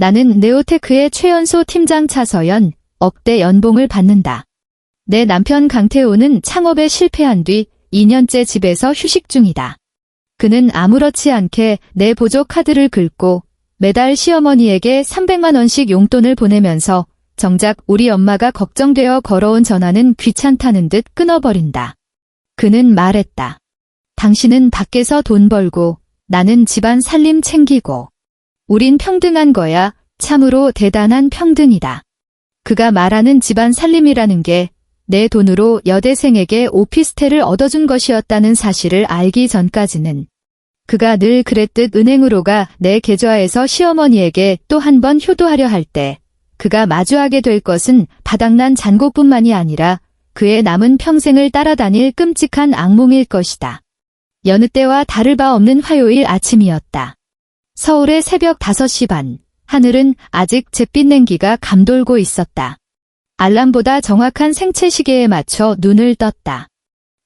나는 네오테크의 최연소 팀장 차서연, 억대 연봉을 받는다. 내 남편 강태호는 창업에 실패한 뒤 2년째 집에서 휴식 중이다. 그는 아무렇지 않게 내 보조 카드를 긁고 매달 시어머니에게 300만 원씩 용돈을 보내면서 정작 우리 엄마가 걱정되어 걸어온 전화는 귀찮다는 듯 끊어버린다. 그는 말했다. 당신은 밖에서 돈 벌고 나는 집안 살림 챙기고 우린 평등한 거야. 참으로 대단한 평등이다. 그가 말하는 집안 살림이라는 게 내 돈으로 여대생에게 오피스텔을 얻어준 것이었다는 사실을 알기 전까지는 그가 늘 그랬듯 은행으로 가 내 계좌에서 시어머니에게 또 한 번 효도하려 할 때 그가 마주하게 될 것은 바닥난 잔고뿐만이 아니라 그의 남은 평생을 따라다닐 끔찍한 악몽일 것이다. 여느 때와 다를 바 없는 화요일 아침이었다. 서울의 새벽 5시 반, 하늘은 아직 잿빛 냉기가 감돌고 있었다. 알람보다 정확한 생체 시계에 맞춰 눈을 떴다.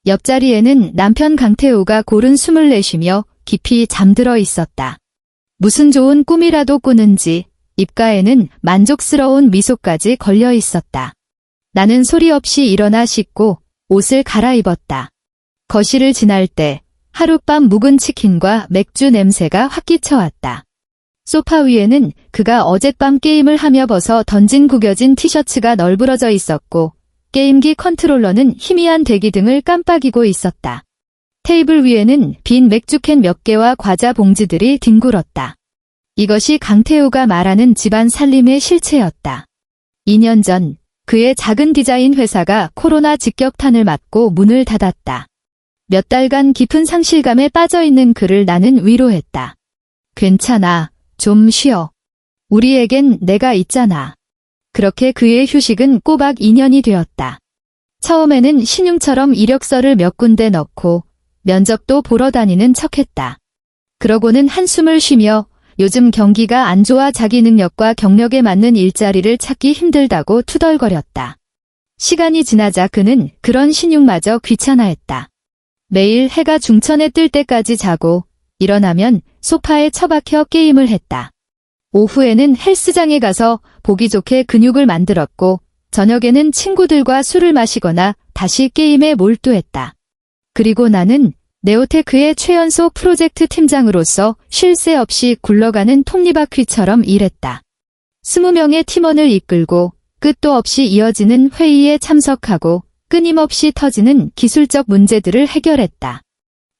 옆자리에는 남편 강태호가 고른 숨을 내쉬며 깊이 잠들어 있었다. 무슨 좋은 꿈이라도 꾸는지 입가에는 만족스러운 미소까지 걸려 있었다. 나는 소리 없이 일어나 씻고 옷을 갈아입었다. 거실을 지날 때 하룻밤 묵은 치킨과 맥주 냄새가 확 끼쳐왔다. 소파 위에는 그가 어젯밤 게임을 하며 벗어 던진 구겨진 티셔츠가 널브러져 있었고 게임기 컨트롤러는 희미한 대기등을 깜빡이고 있었다. 테이블 위에는 빈 맥주캔 몇 개와 과자 봉지들이 뒹굴었다. 이것이 강태호가 말하는 집안 살림의 실체였다. 2년 전 그의 작은 디자인 회사가 코로나 직격탄을 맞고 문을 닫았다. 몇 달간 깊은 상실감에 빠져있는 그를 나는 위로했다. 괜찮아. 좀 쉬어. 우리에겐 내가 있잖아. 그렇게 그의 휴식은 꼬박 2년이 되었다. 처음에는 신용처럼 이력서를 몇 군데 넣고 면접도 보러 다니는 척했다. 그러고는 한숨을 쉬며 요즘 경기가 안 좋아 자기 능력과 경력에 맞는 일자리를 찾기 힘들다고 투덜거렸다. 시간이 지나자 그는 그런 신용마저 귀찮아했다. 매일 해가 중천에 뜰 때까지 자고 일어나면 소파에 처박혀 게임을 했다. 오후에는 헬스장에 가서 보기 좋게 근육을 만들었고 저녁에는 친구들과 술을 마시거나 다시 게임에 몰두했다. 그리고 나는 네오테크의 최연소 프로젝트 팀장으로서 쉴 새 없이 굴러가는 톱니바퀴처럼 일했다. 20명의 팀원을 이끌고 끝도 없이 이어지는 회의에 참석하고 끊임없이 터지는 기술적 문제들을 해결했다.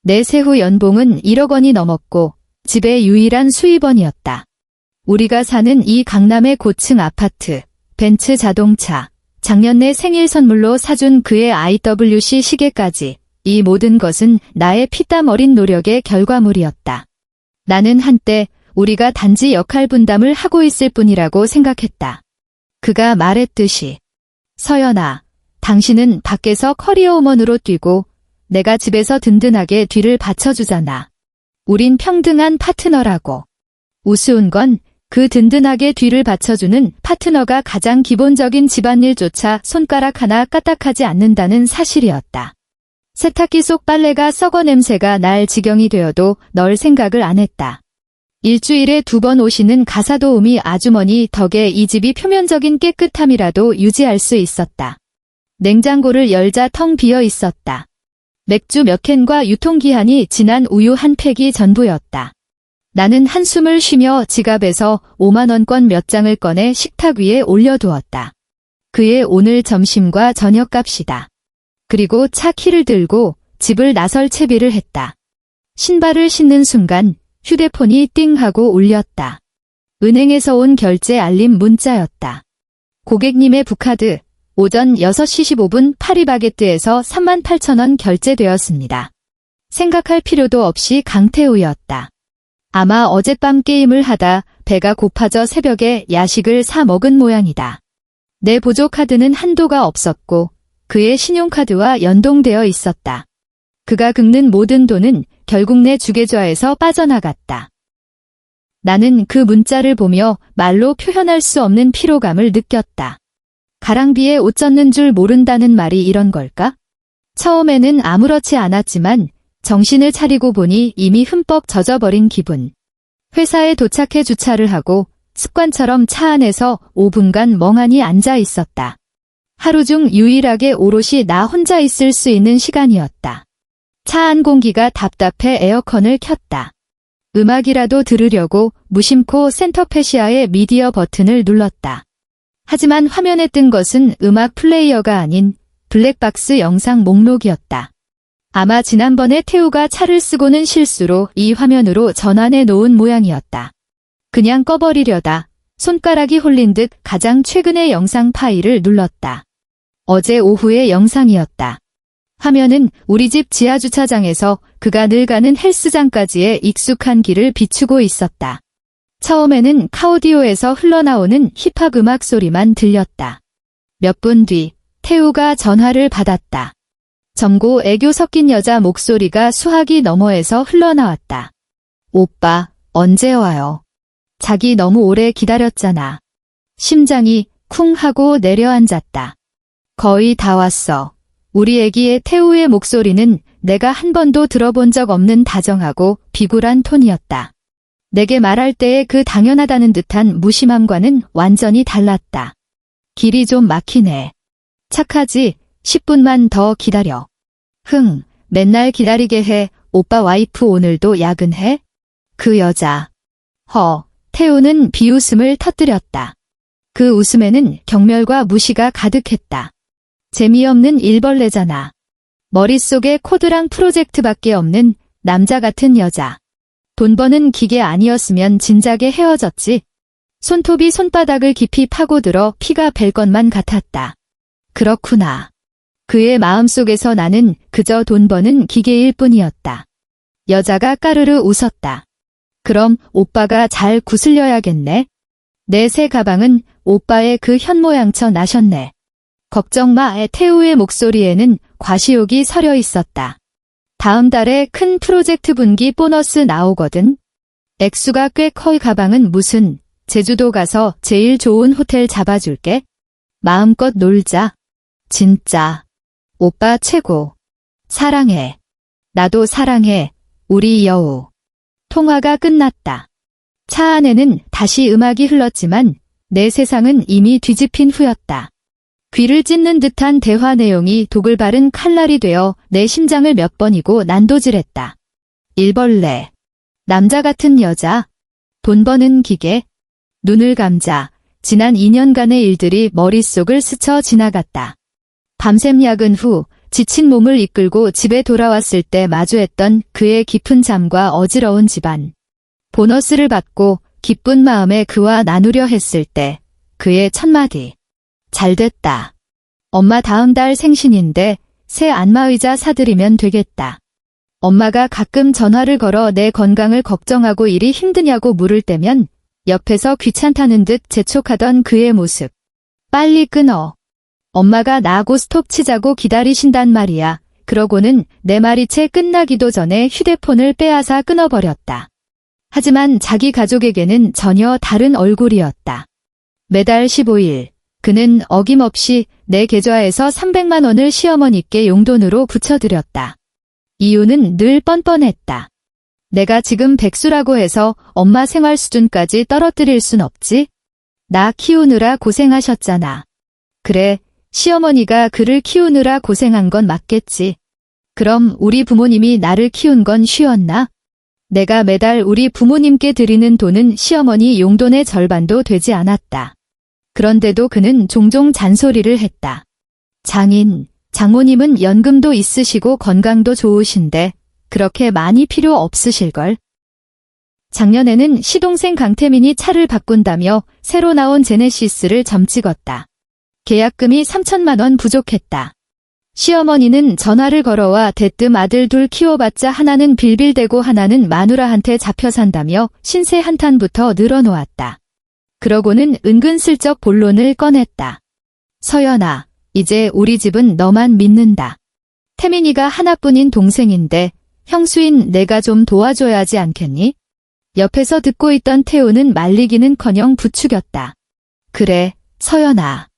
내 세후 연봉은 1억 원이 넘었고 집의 유일한 수입원이었다. 우리가 사는 이 강남의 고층 아파트, 벤츠 자동차, 작년 내 생일 선물로 사준 그의 IWC 시계까지 이 모든 것은 나의 피땀 어린 노력의 결과물이었다. 나는 한때 우리가 단지 역할 분담을 하고 있을 뿐이라고 생각했다. 그가 말했듯이 서연아, 당신은 밖에서 커리어우먼으로 뛰고 내가 집에서 든든하게 뒤를 받쳐주잖아. 우린 평등한 파트너라고. 우스운 건 그 든든하게 뒤를 받쳐주는 파트너가 가장 기본적인 집안일조차 손가락 하나 까딱하지 않는다는 사실이었다. 세탁기 속 빨래가 썩어 냄새가 날 지경이 되어도 널 생각을 안 했다. 일주일에 2번 오시는 가사도우미 아주머니 덕에 이 집이 표면적인 깨끗함이라도 유지할 수 있었다. 냉장고를 열자 텅 비어 있었다. 맥주 몇 캔과 유통기한이 지난 우유 한 팩이 전부였다. 나는 한숨을 쉬며 지갑에서 5만 원권 몇 장을 꺼내 식탁 위에 올려두었다. 그의 오늘 점심과 저녁값이다. 그리고 차 키를 들고 집을 나설 채비를 했다. 신발을 신는 순간 휴대폰이 띵 하고 울렸다. 은행에서 온 결제 알림 문자였다. 고객님의 부카드 오전 6시 15분 파리바게뜨에서 38,000원 결제되었습니다. 생각할 필요도 없이 강태우였다. 아마 어젯밤 게임을 하다 배가 고파져 새벽에 야식을 사 먹은 모양이다. 내 보조카드는 한도가 없었고 그의 신용카드와 연동되어 있었다. 그가 긁는 모든 돈은 결국 내 주계좌에서 빠져나갔다. 나는 그 문자를 보며 말로 표현할 수 없는 피로감을 느꼈다. 가랑비에 옷 젖는 줄 모른다는 말이 이런 걸까? 처음에는 아무렇지 않았지만 정신을 차리고 보니 이미 흠뻑 젖어버린 기분. 회사에 도착해 주차를 하고 습관처럼 차 안에서 5분간 멍하니 앉아 있었다. 하루 중 유일하게 오롯이 나 혼자 있을 수 있는 시간이었다. 차 안 공기가 답답해 에어컨을 켰다. 음악이라도 들으려고 무심코 센터페시아의 미디어 버튼을 눌렀다. 하지만 화면에 뜬 것은 음악 플레이어가 아닌 블랙박스 영상 목록이었다. 아마 지난번에 태우가 차를 쓰고는 실수로 이 화면으로 전환해 놓은 모양이었다. 그냥 꺼버리려다 손가락이 홀린 듯 가장 최근의 영상 파일을 눌렀다. 어제 오후의 영상이었다. 화면은 우리 집 지하주차장에서 그가 늘 가는 헬스장까지의 익숙한 길을 비추고 있었다. 처음에는 카오디오에서 흘러나오는 힙합 음악 소리만 들렸다. 몇 분 뒤 태우가 전화를 받았다. 젊고 애교 섞인 여자 목소리가 수화기 너머에서 흘러나왔다. 오빠, 언제 와요? 자기 너무 오래 기다렸잖아. 심장이 쿵 하고 내려앉았다. 거의 다 왔어. 우리 애기의 태우의 목소리는 내가 한 번도 들어본 적 없는 다정하고 비굴한 톤이었다. 내게 말할 때의 그 당연하다는 듯한 무심함과는 완전히 달랐다. 길이 좀 막히네. 착하지? 10분만 더 기다려. 맨날 기다리게 해. 오빠 와이프 오늘도 야근해? 그 여자. 태우는 비웃음을 터뜨렸다. 그 웃음에는 경멸과 무시가 가득했다. 재미없는 일벌레잖아. 머릿속에 코드랑 프로젝트밖에 없는 남자 같은 여자. 돈 버는 기계 아니었으면 진작에 헤어졌지. 손톱이 손바닥을 깊이 파고들어 피가 밸 것만 같았다. 그렇구나. 그의 마음속에서 나는 그저 돈 버는 기계일 뿐이었다. 여자가 까르르 웃었다. 그럼 오빠가 잘 구슬려야겠네. 내 새 가방은 오빠의 그 현모양처 나셨네. 걱정 마. 태우의 목소리에는 과시욕이 서려 있었다. 다음 달에 큰 프로젝트 분기 보너스 나오거든. 액수가 꽤 커. 가방은 무슨 제주도 가서 제일 좋은 호텔 잡아줄게. 마음껏 놀자. 진짜. 오빠 최고. 사랑해. 나도 사랑해. 우리 여우. 통화가 끝났다. 차 안에는 다시 음악이 흘렀지만 내 세상은 이미 뒤집힌 후였다. 귀를 찢는 듯한 대화 내용이 독을 바른 칼날이 되어 내 심장을 몇 번이고 난도질했다. 일벌레. 남자 같은 여자. 돈 버는 기계. 눈을 감자. 지난 2년간의 일들이 머릿속을 스쳐 지나갔다. 밤샘 야근 후 지친 몸을 이끌고 집에 돌아왔을 때 마주했던 그의 깊은 잠과 어지러운 집안. 보너스를 받고 기쁜 마음에 그와 나누려 했을 때 그의 첫마디. 잘됐다. 엄마 다음 달 생신인데 새 안마의자 사드리면 되겠다. 엄마가 가끔 전화를 걸어 내 건강을 걱정하고 일이 힘드냐고 물을 때면 옆에서 귀찮다는 듯 재촉하던 그의 모습. 빨리 끊어. 엄마가 나하고 스톱 치자고 기다리신단 말이야. 그러고는 내 말이 채 끝나기도 전에 휴대폰을 빼앗아 끊어버렸다. 하지만 자기 가족에게는 전혀 다른 얼굴이었다. 매달 15일 그는 어김없이 내 계좌에서 300만 원을 시어머니께 용돈으로 붙여드렸다. 이유는 늘 뻔뻔했다. 내가 지금 백수라고 해서 엄마 생활 수준까지 떨어뜨릴 순 없지? 나 키우느라 고생하셨잖아. 그래, 시어머니가 그를 키우느라 고생한 건 맞겠지. 그럼 우리 부모님이 나를 키운 건 쉬웠나? 내가 매달 우리 부모님께 드리는 돈은 시어머니 용돈의 절반도 되지 않았다. 그런데도 그는 종종 잔소리를 했다. 장모님은 연금도 있으시고 건강도 좋으신데 그렇게 많이 필요 없으실걸. 작년에는 시동생 강태민이 차를 바꾼다며 새로 나온 제네시스를 점찍었다. 계약금이 3천만 원 부족했다. 시어머니는 전화를 걸어와 대뜸 아들 둘 키워봤자 하나는 빌빌대고 하나는 마누라한테 잡혀 산다며 신세 한탄부터 늘어놓았다. 그러고는 은근슬쩍 본론을 꺼냈다. 서연아, 이제 우리 집은 너만 믿는다. 태민이가 하나뿐인 동생인데 형수인 내가 좀 도와줘야 하지 않겠니? 옆에서 듣고 있던 태우는 말리기는커녕 부추겼다. 그래, 서연아.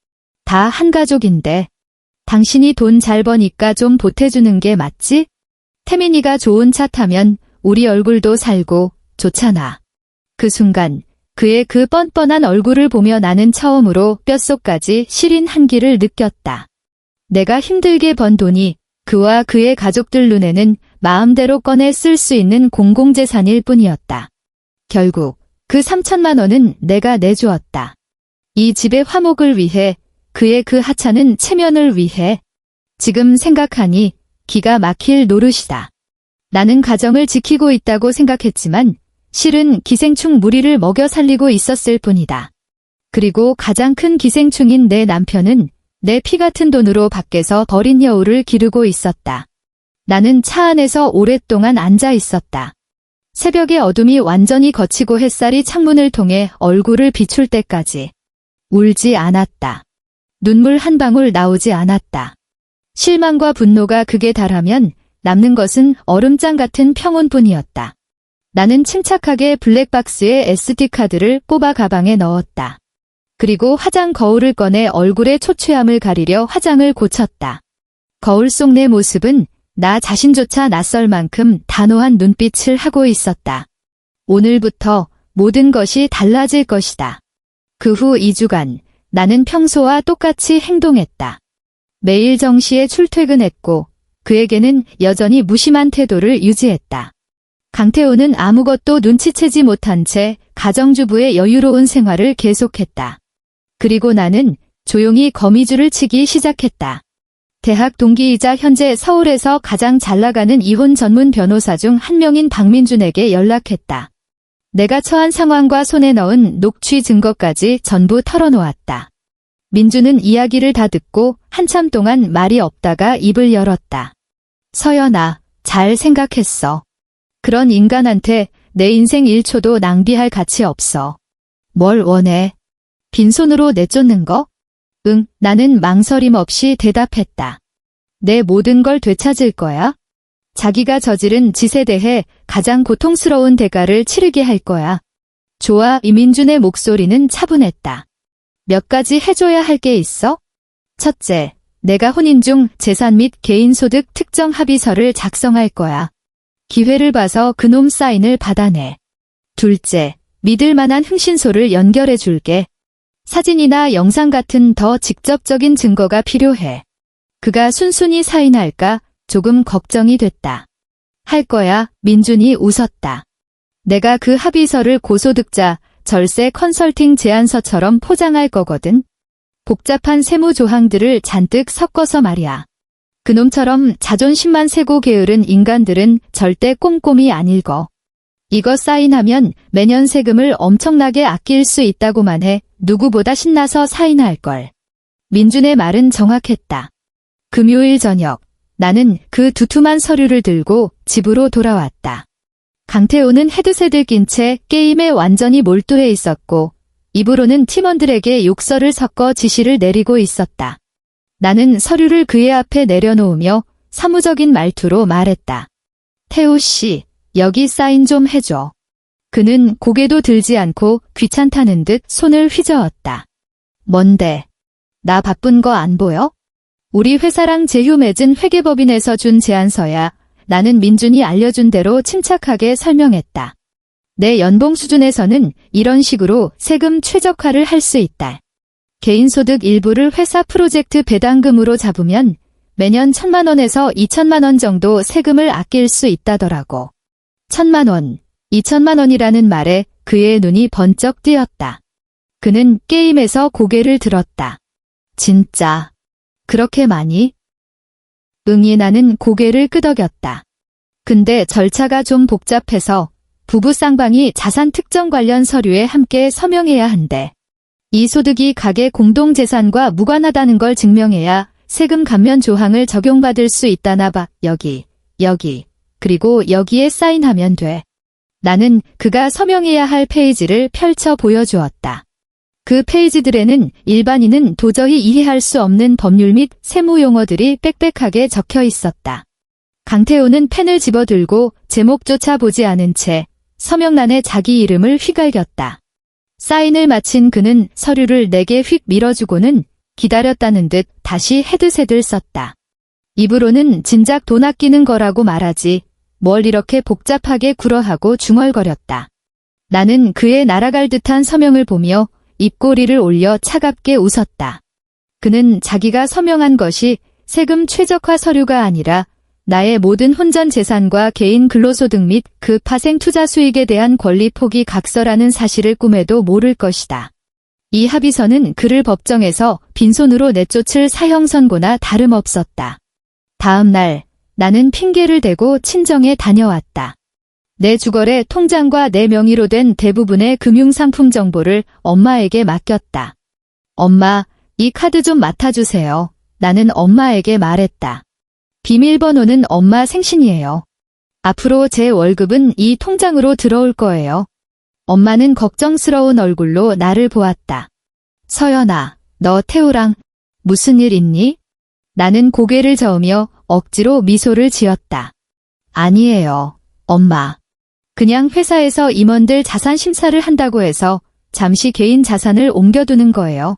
다 한 가족인데 당신이 돈 잘 버니까 좀 보태주는 게 맞지? 태민이가 좋은 차 타면 우리 얼굴도 살고 좋잖아. 그 순간 그의 그 뻔뻔한 얼굴을 보며 나는 처음으로 뼛속까지 시린 한기를 느꼈다. 내가 힘들게 번 돈이 그와 그의 가족들 눈에는 마음대로 꺼내 쓸 수 있는 공공재산일 뿐이었다. 결국 그 3천만 원은 내가 내주었다. 이 집의 화목을 위해, 그의 그 하찮은 체면을 위해. 지금 생각하니 기가 막힐 노릇이다. 나는 가정을 지키고 있다고 생각했지만 실은 기생충 무리를 먹여 살리고 있었을 뿐이다. 그리고 가장 큰 기생충인 내 남편은 내 피 같은 돈으로 밖에서 버린 여우를 기르고 있었다. 나는 차 안에서 오랫동안 앉아 있었다. 새벽의 어둠이 완전히 걷히고 햇살이 창문을 통해 얼굴을 비출 때까지 울지 않았다. 눈물 한 방울 나오지 않았다. 실망과 분노가 극에 달하면 남는 것은 얼음장 같은 평온뿐이었다. 나는 침착하게 블랙박스에 SD카드를 뽑아 가방에 넣었다. 그리고 화장 거울을 꺼내 얼굴의 초췌함을 가리려 화장을 고쳤다. 거울 속 내 모습은 나 자신조차 낯설 만큼 단호한 눈빛을 하고 있었다. 오늘부터 모든 것이 달라질 것이다. 그 후 2주간 나는 평소와 똑같이 행동했다. 매일 정시에 출퇴근했고 그에게는 여전히 무심한 태도를 유지했다. 강태호는 아무것도 눈치채지 못한 채 가정주부의 여유로운 생활을 계속했다. 그리고 나는 조용히 거미줄을 치기 시작했다. 대학 동기이자 현재 서울에서 가장 잘나가는 이혼 전문 변호사 중 한 명인 박민준에게 연락했다. 내가 처한 상황과 손에 넣은 녹취 증거까지 전부 털어놓았다. 민준은 이야기를 다 듣고 한참 동안 말이 없다가 입을 열었다. 서연아, 잘 생각했어. 그런 인간한테 내 인생 1초도 낭비할 가치 없어. 뭘 원해? 빈손으로 내쫓는 거? 응, 나는 망설임 없이 대답했다. 내 모든 걸 되찾을 거야? 자기가 저지른 짓에 대해 가장 고통스러운 대가를 치르게 할 거야. 좋아, 이민준의 목소리는 차분했다. 몇 가지 해줘야 할 게 있어? 첫째, 내가 혼인 중 재산 및 개인소득 특정 합의서를 작성할 거야. 기회를 봐서 그놈 사인을 받아내. 둘째, 믿을 만한 흥신소를 연결해 줄게. 사진이나 영상 같은 더 직접적인 증거가 필요해. 그가 순순히 사인할까 조금 걱정이 됐다. 할 거야, 민준이 웃었다. 내가 그 합의서를 고소득자, 절세 컨설팅 제안서처럼 포장할 거거든. 복잡한 세무 조항들을 잔뜩 섞어서 말이야. 그놈처럼 자존심만 세고 게으른 인간들은 절대 꼼꼼히 안 읽어. 이거 사인하면 매년 세금을 엄청나게 아낄 수 있다고만 해 누구보다 신나서 사인할걸. 민준의 말은 정확했다. 금요일 저녁, 나는 그 두툼한 서류를 들고 집으로 돌아왔다. 강태호는 헤드셋을 낀 채 게임에 완전히 몰두해 있었고 입으로는 팀원들에게 욕설을 섞어 지시를 내리고 있었다. 나는 서류를 그의 앞에 내려놓으며 사무적인 말투로 말했다. 태호 씨, 여기 사인 좀 해줘. 그는 고개도 들지 않고 귀찮다는 듯 손을 휘저었다. 뭔데? 나 바쁜 거 안 보여? 우리 회사랑 제휴 맺은 회계법인에서 준 제안서야. 나는 민준이 알려준 대로 침착하게 설명했다. 내 연봉 수준에서는 이런 식으로 세금 최적화를 할 수 있다. 개인소득 일부를 회사 프로젝트 배당금으로 잡으면 매년 1,000만 원에서 2천만 원 정도 세금을 아낄 수 있다더라고. 1,000만 원, 2천만 원이라는 말에 그의 눈이 번쩍 뜨였다. 그는 게임에서 고개를 들었다. 진짜 그렇게 많이? 응이 나는 고개를 끄덕였다. 근데 절차가 좀 복잡해서 부부 쌍방이 자산 특정 관련 서류에 함께 서명해야 한대. 이 소득이 가계 공동재산과 무관하다는 걸 증명해야 세금 감면 조항을 적용받을 수 있다나 봐. 여기, 그리고 여기에 사인하면 돼. 나는 그가 서명해야 할 페이지를 펼쳐 보여주었다. 그 페이지들에는 일반인은 도저히 이해할 수 없는 법률 및 세무 용어들이 빽빽하게 적혀 있었다. 강태호는 펜을 집어들고 제목조차 보지 않은 채 서명란에 자기 이름을 휘갈겼다. 사인을 마친 그는 서류를 내게 휙 밀어주고는 기다렸다는 듯 다시 헤드셋을 썼다. 입으로는 진작 돈 아끼는 거라고 말하지 뭘 이렇게 복잡하게 굴어하고 중얼거렸다. 나는 그의 날아갈 듯한 서명을 보며 입꼬리를 올려 차갑게 웃었다. 그는 자기가 서명한 것이 세금 최적화 서류가 아니라 나의 모든 혼전 재산과 개인 근로소득 및 그 파생 투자 수익에 대한 권리 포기 각서라는 사실을 꿈에도 모를 것이다. 이 합의서는 그를 법정에서 빈손으로 내쫓을 사형 선고나 다름없었다. 다음 날 나는 핑계를 대고 친정에 다녀왔다. 내 주거래 통장과 내 명의로 된 대부분의 금융상품 정보를 엄마에게 맡겼다. 엄마, 이 카드 좀 맡아주세요. 나는 엄마에게 말했다. 비밀번호는 엄마 생신이에요. 앞으로 제 월급은 이 통장으로 들어올 거예요. 엄마는 걱정스러운 얼굴로 나를 보았다. 서연아, 너 태우랑 무슨 일 있니? 나는 고개를 저으며 억지로 미소를 지었다. 아니에요, 엄마. 그냥 회사에서 임원들 자산 심사를 한다고 해서 잠시 개인 자산을 옮겨두는 거예요.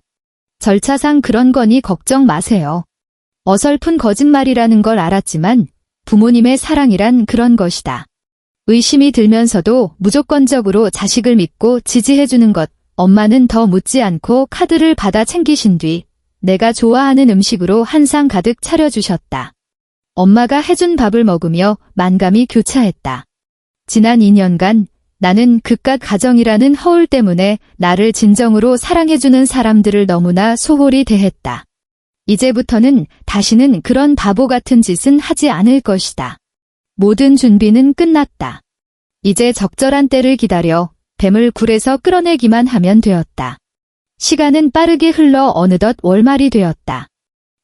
절차상 그런 거니 걱정 마세요. 어설픈 거짓말이라는 걸 알았지만 부모님의 사랑이란 그런 것이다. 의심이 들면서도 무조건적으로 자식을 믿고 지지해주는 것. 엄마는 더 묻지 않고 카드를 받아 챙기신 뒤 내가 좋아하는 음식으로 한 상 가득 차려주셨다. 엄마가 해준 밥을 먹으며 만감이 교차했다. 지난 2년간 나는 그깟 가정이라는 허울 때문에 나를 진정으로 사랑해주는 사람들을 너무나 소홀히 대했다. 이제부터는 다시는 그런 바보 같은 짓은 하지 않을 것이다. 모든 준비는 끝났다. 이제 적절한 때를 기다려 뱀을 굴에서 끌어내기만 하면 되었다. 시간은 빠르게 흘러 어느덧 월말이 되었다.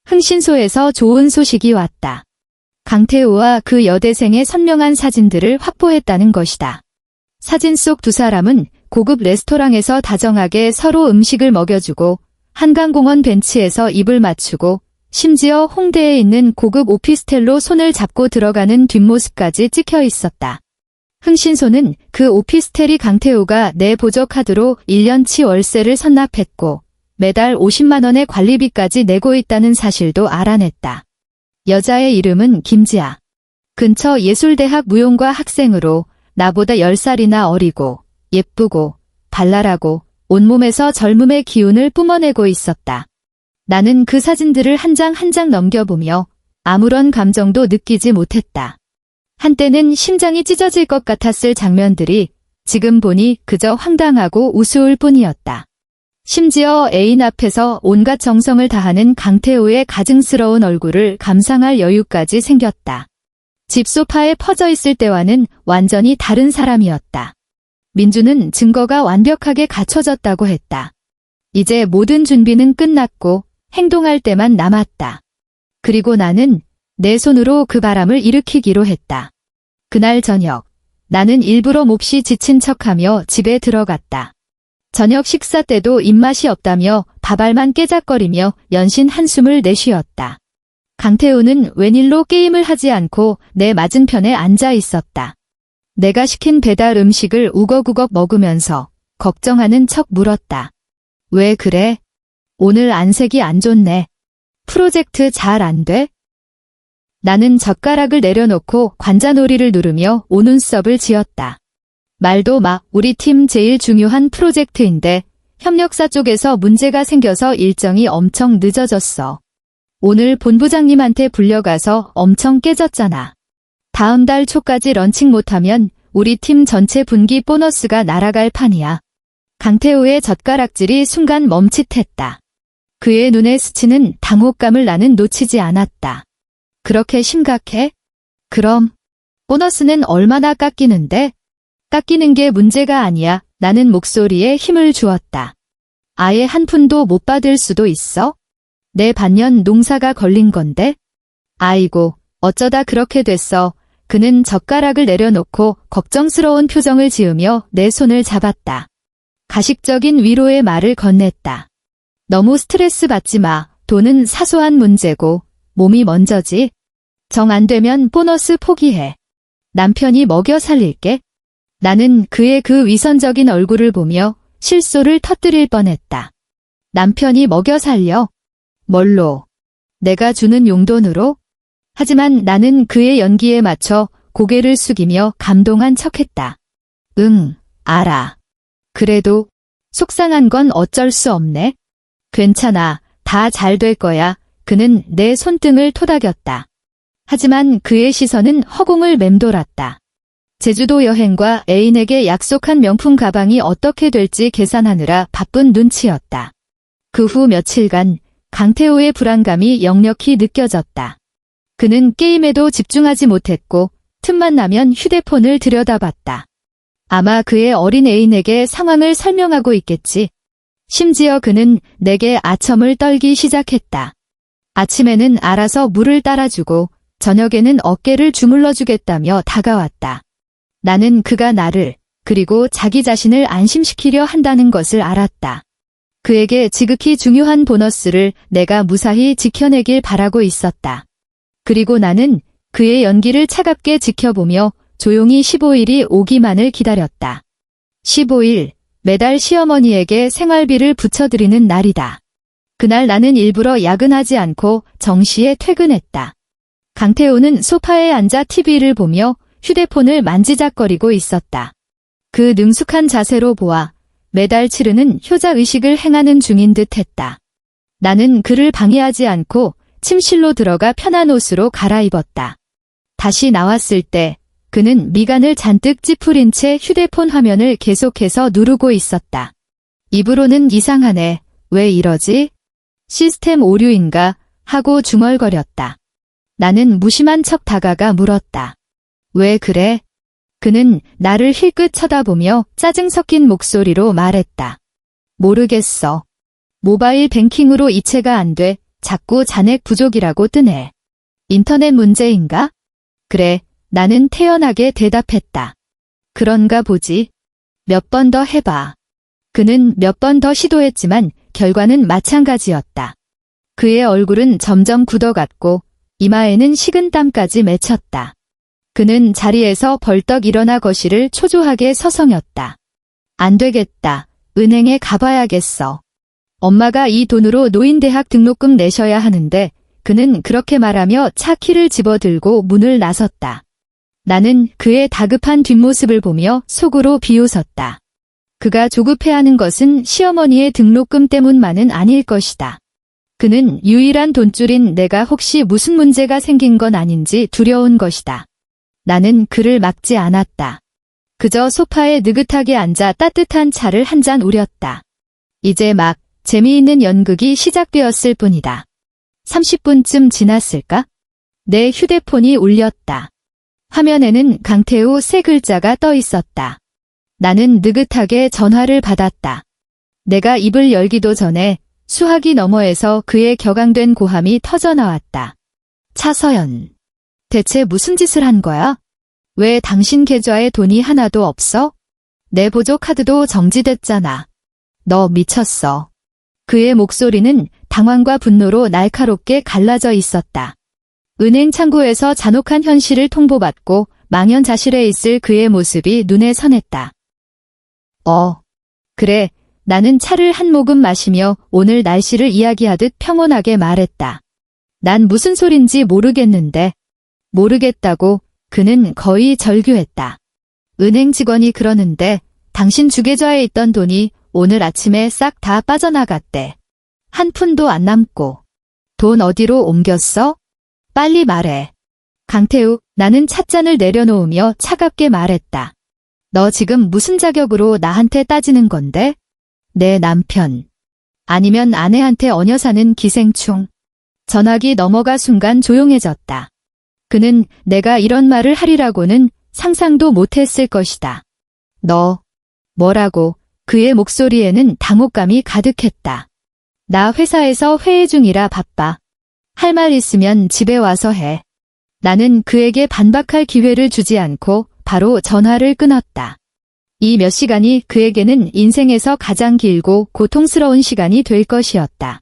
흥신소에서 좋은 소식이 왔다. 강태우와 그 여대생의 선명한 사진들을 확보했다는 것이다. 사진 속 두 사람은 고급 레스토랑에서 다정하게 서로 음식을 먹여주고 한강공원 벤치에서 입을 맞추고 심지어 홍대에 있는 고급 오피스텔로 손을 잡고 들어가는 뒷모습까지 찍혀 있었다. 흥신소는 그 오피스텔이 강태우가 내 보조카드로 1년치 월세를 선납했고 매달 50만 원의 관리비까지 내고 있다는 사실도 알아냈다. 여자의 이름은 김지아. 근처 예술대학 무용과 학생으로 나보다 10살이나 어리고 예쁘고 발랄하고 온몸에서 젊음의 기운을 뿜어내고 있었다. 나는 그 사진들을 한 장 한 장 넘겨보며 아무런 감정도 느끼지 못했다. 한때는 심장이 찢어질 것 같았을 장면들이 지금 보니 그저 황당하고 우스울 뿐이었다. 심지어 애인 앞에서 온갖 정성을 다하는 강태우의 가증스러운 얼굴을 감상할 여유까지 생겼다. 집 소파에 퍼져 있을 때와는 완전히 다른 사람이었다. 민주는 증거가 완벽하게 갖춰졌다고 했다. 이제 모든 준비는 끝났고 행동할 때만 남았다. 그리고 나는 내 손으로 그 바람을 일으키기로 했다. 그날 저녁, 나는 일부러 몹시 지친 척하며 집에 들어갔다. 저녁 식사 때도 입맛이 없다며 밥알만 깨작거리며 연신 한숨을 내쉬었다. 강태우는 웬일로 게임을 하지 않고 내 맞은편에 앉아 있었다. 내가 시킨 배달 음식을 우걱우걱 먹으면서 걱정하는 척 물었다. 왜 그래? 오늘 안색이 안 좋네. 프로젝트 잘 안 돼? 나는 젓가락을 내려놓고 관자놀이를 누르며 오눈썹을 지었다. 말도 마, 우리 팀 제일 중요한 프로젝트인데 협력사 쪽에서 문제가 생겨서 일정이 엄청 늦어졌어. 오늘 본부장님한테 불려가서 엄청 깨졌잖아. 다음 달 초까지 런칭 못하면 우리 팀 전체 분기 보너스가 날아갈 판이야. 강태우의 젓가락질이 순간 멈칫했다. 그의 눈에 스치는 당혹감을 나는 놓치지 않았다. 그렇게 심각해? 그럼 보너스는 얼마나 깎이는데? 깎이는 게 문제가 아니야. 나는 목소리에 힘을 주었다. 아예 한 푼도 못 받을 수도 있어? 내 반년 농사가 걸린 건데? 아이고, 어쩌다 그렇게 됐어. 그는 젓가락을 내려놓고 걱정스러운 표정을 지으며 내 손을 잡았다. 가식적인 위로의 말을 건넸다. 너무 스트레스 받지 마. 돈은 사소한 문제고 몸이 먼저지. 정 안 되면 보너스 포기해. 남편이 먹여 살릴게. 나는 그의 그 위선적인 얼굴을 보며 실소를 터뜨릴 뻔했다. 남편이 먹여 살려? 뭘로? 내가 주는 용돈으로? 하지만 나는 그의 연기에 맞춰 고개를 숙이며 감동한 척했다. 응, 알아. 그래도 속상한 건 어쩔 수 없네. 괜찮아. 다 잘 될 거야. 그는 내 손등을 토닥였다. 하지만 그의 시선은 허공을 맴돌았다. 제주도 여행과 애인에게 약속한 명품 가방이 어떻게 될지 계산하느라 바쁜 눈치였다. 그 후 며칠간 강태호의 불안감이 역력히 느껴졌다. 그는 게임에도 집중하지 못했고 틈만 나면 휴대폰을 들여다봤다. 아마 그의 어린 애인에게 상황을 설명하고 있겠지. 심지어 그는 내게 아첨을 떨기 시작했다. 아침에는 알아서 물을 따라주고 저녁에는 어깨를 주물러주겠다며 다가왔다. 나는 그가 나를 그리고 자기 자신을 안심시키려 한다는 것을 알았다. 그에게 지극히 중요한 보너스를 내가 무사히 지켜내길 바라고 있었다. 그리고 나는 그의 연기를 차갑게 지켜보며 조용히 15일이 오기만을 기다렸다. 15일, 매달 시어머니에게 생활비를 붙여드리는 날이다. 그날 나는 일부러 야근하지 않고 정시에 퇴근했다. 강태호는 소파에 앉아 TV를 보며 휴대폰을 만지작거리고 있었다. 그 능숙한 자세로 보아 매달 치르는 효자의식을 행하는 중인 듯 했다. 나는 그를 방해하지 않고 침실로 들어가 편한 옷으로 갈아입었다. 다시 나왔을 때 그는 미간을 잔뜩 찌푸린 채 휴대폰 화면을 계속해서 누르고 있었다. 입으로는 이상하네. 왜 이러지? 시스템 오류인가? 하고 중얼거렸다. 나는 무심한 척 다가가 물었다. 왜 그래? 그는 나를 힐끗 쳐다보며 짜증 섞인 목소리로 말했다. 모르겠어. 모바일 뱅킹으로 이체가 안 돼. 자꾸 잔액 부족이라고 뜨네. 인터넷 문제인가? 그래, 나는 태연하게 대답했다. 그런가 보지. 몇 번 더 해봐. 그는 몇 번 더 시도했지만 결과는 마찬가지였다. 그의 얼굴은 점점 굳어갔고 이마에는 식은땀까지 맺혔다. 그는 자리에서 벌떡 일어나 거실을 초조하게 서성였다. 안 되겠다. 은행에 가봐야겠어. 엄마가 이 돈으로 노인대학 등록금 내셔야 하는데 그는 그렇게 말하며 차 키를 집어들고 문을 나섰다. 나는 그의 다급한 뒷모습을 보며 속으로 비웃었다. 그가 조급해하는 것은 시어머니의 등록금 때문만은 아닐 것이다. 그는 유일한 돈줄인 내가 혹시 무슨 문제가 생긴 건 아닌지 두려운 것이다. 나는 그를 막지 않았다. 그저 소파에 느긋하게 앉아 따뜻한 차를 한 잔 우렸다. 이제 막 재미있는 연극이 시작되었을 뿐이다. 30분쯤 지났을까? 내 휴대폰이 울렸다. 화면에는 강태우 세 글자가 떠 있었다. 나는 느긋하게 전화를 받았다. 내가 입을 열기도 전에 수화기 너머에서 그의 격앙된 고함이 터져나왔다. 차서연. 대체 무슨 짓을 한 거야? 왜 당신 계좌에 돈이 하나도 없어? 내 보조 카드도 정지됐잖아. 너 미쳤어. 그의 목소리는 당황과 분노로 날카롭게 갈라져 있었다. 은행 창구에서 잔혹한 현실을 통보받고 망연자실해 있을 그의 모습이 눈에 선했다. 그래, 나는 차를 한 모금 마시며 오늘 날씨를 이야기하듯 평온하게 말했다. 난 무슨 소린지 모르겠는데. 모르겠다고. 그는 거의 절규했다. 은행 직원이 그러는데 당신 주계좌에 있던 돈이 오늘 아침에 싹 다 빠져나갔대. 한 푼도 안 남고. 돈 어디로 옮겼어? 빨리 말해. 강태우, 나는 찻잔을 내려놓으며 차갑게 말했다. 너 지금 무슨 자격으로 나한테 따지는 건데? 내 남편. 아니면 아내한테 얹어 사는 기생충. 전화기 넘어가 순간 조용해졌다. 그는 내가 이런 말을 하리라고는 상상도 못했을 것이다. 너, 뭐라고? 그의 목소리에는 당혹감이 가득했다. 나 회사에서 회의 중이라 바빠. 할 말 있으면 집에 와서 해. 나는 그에게 반박할 기회를 주지 않고 바로 전화를 끊었다. 이 몇 시간이 그에게는 인생에서 가장 길고 고통스러운 시간이 될 것이었다.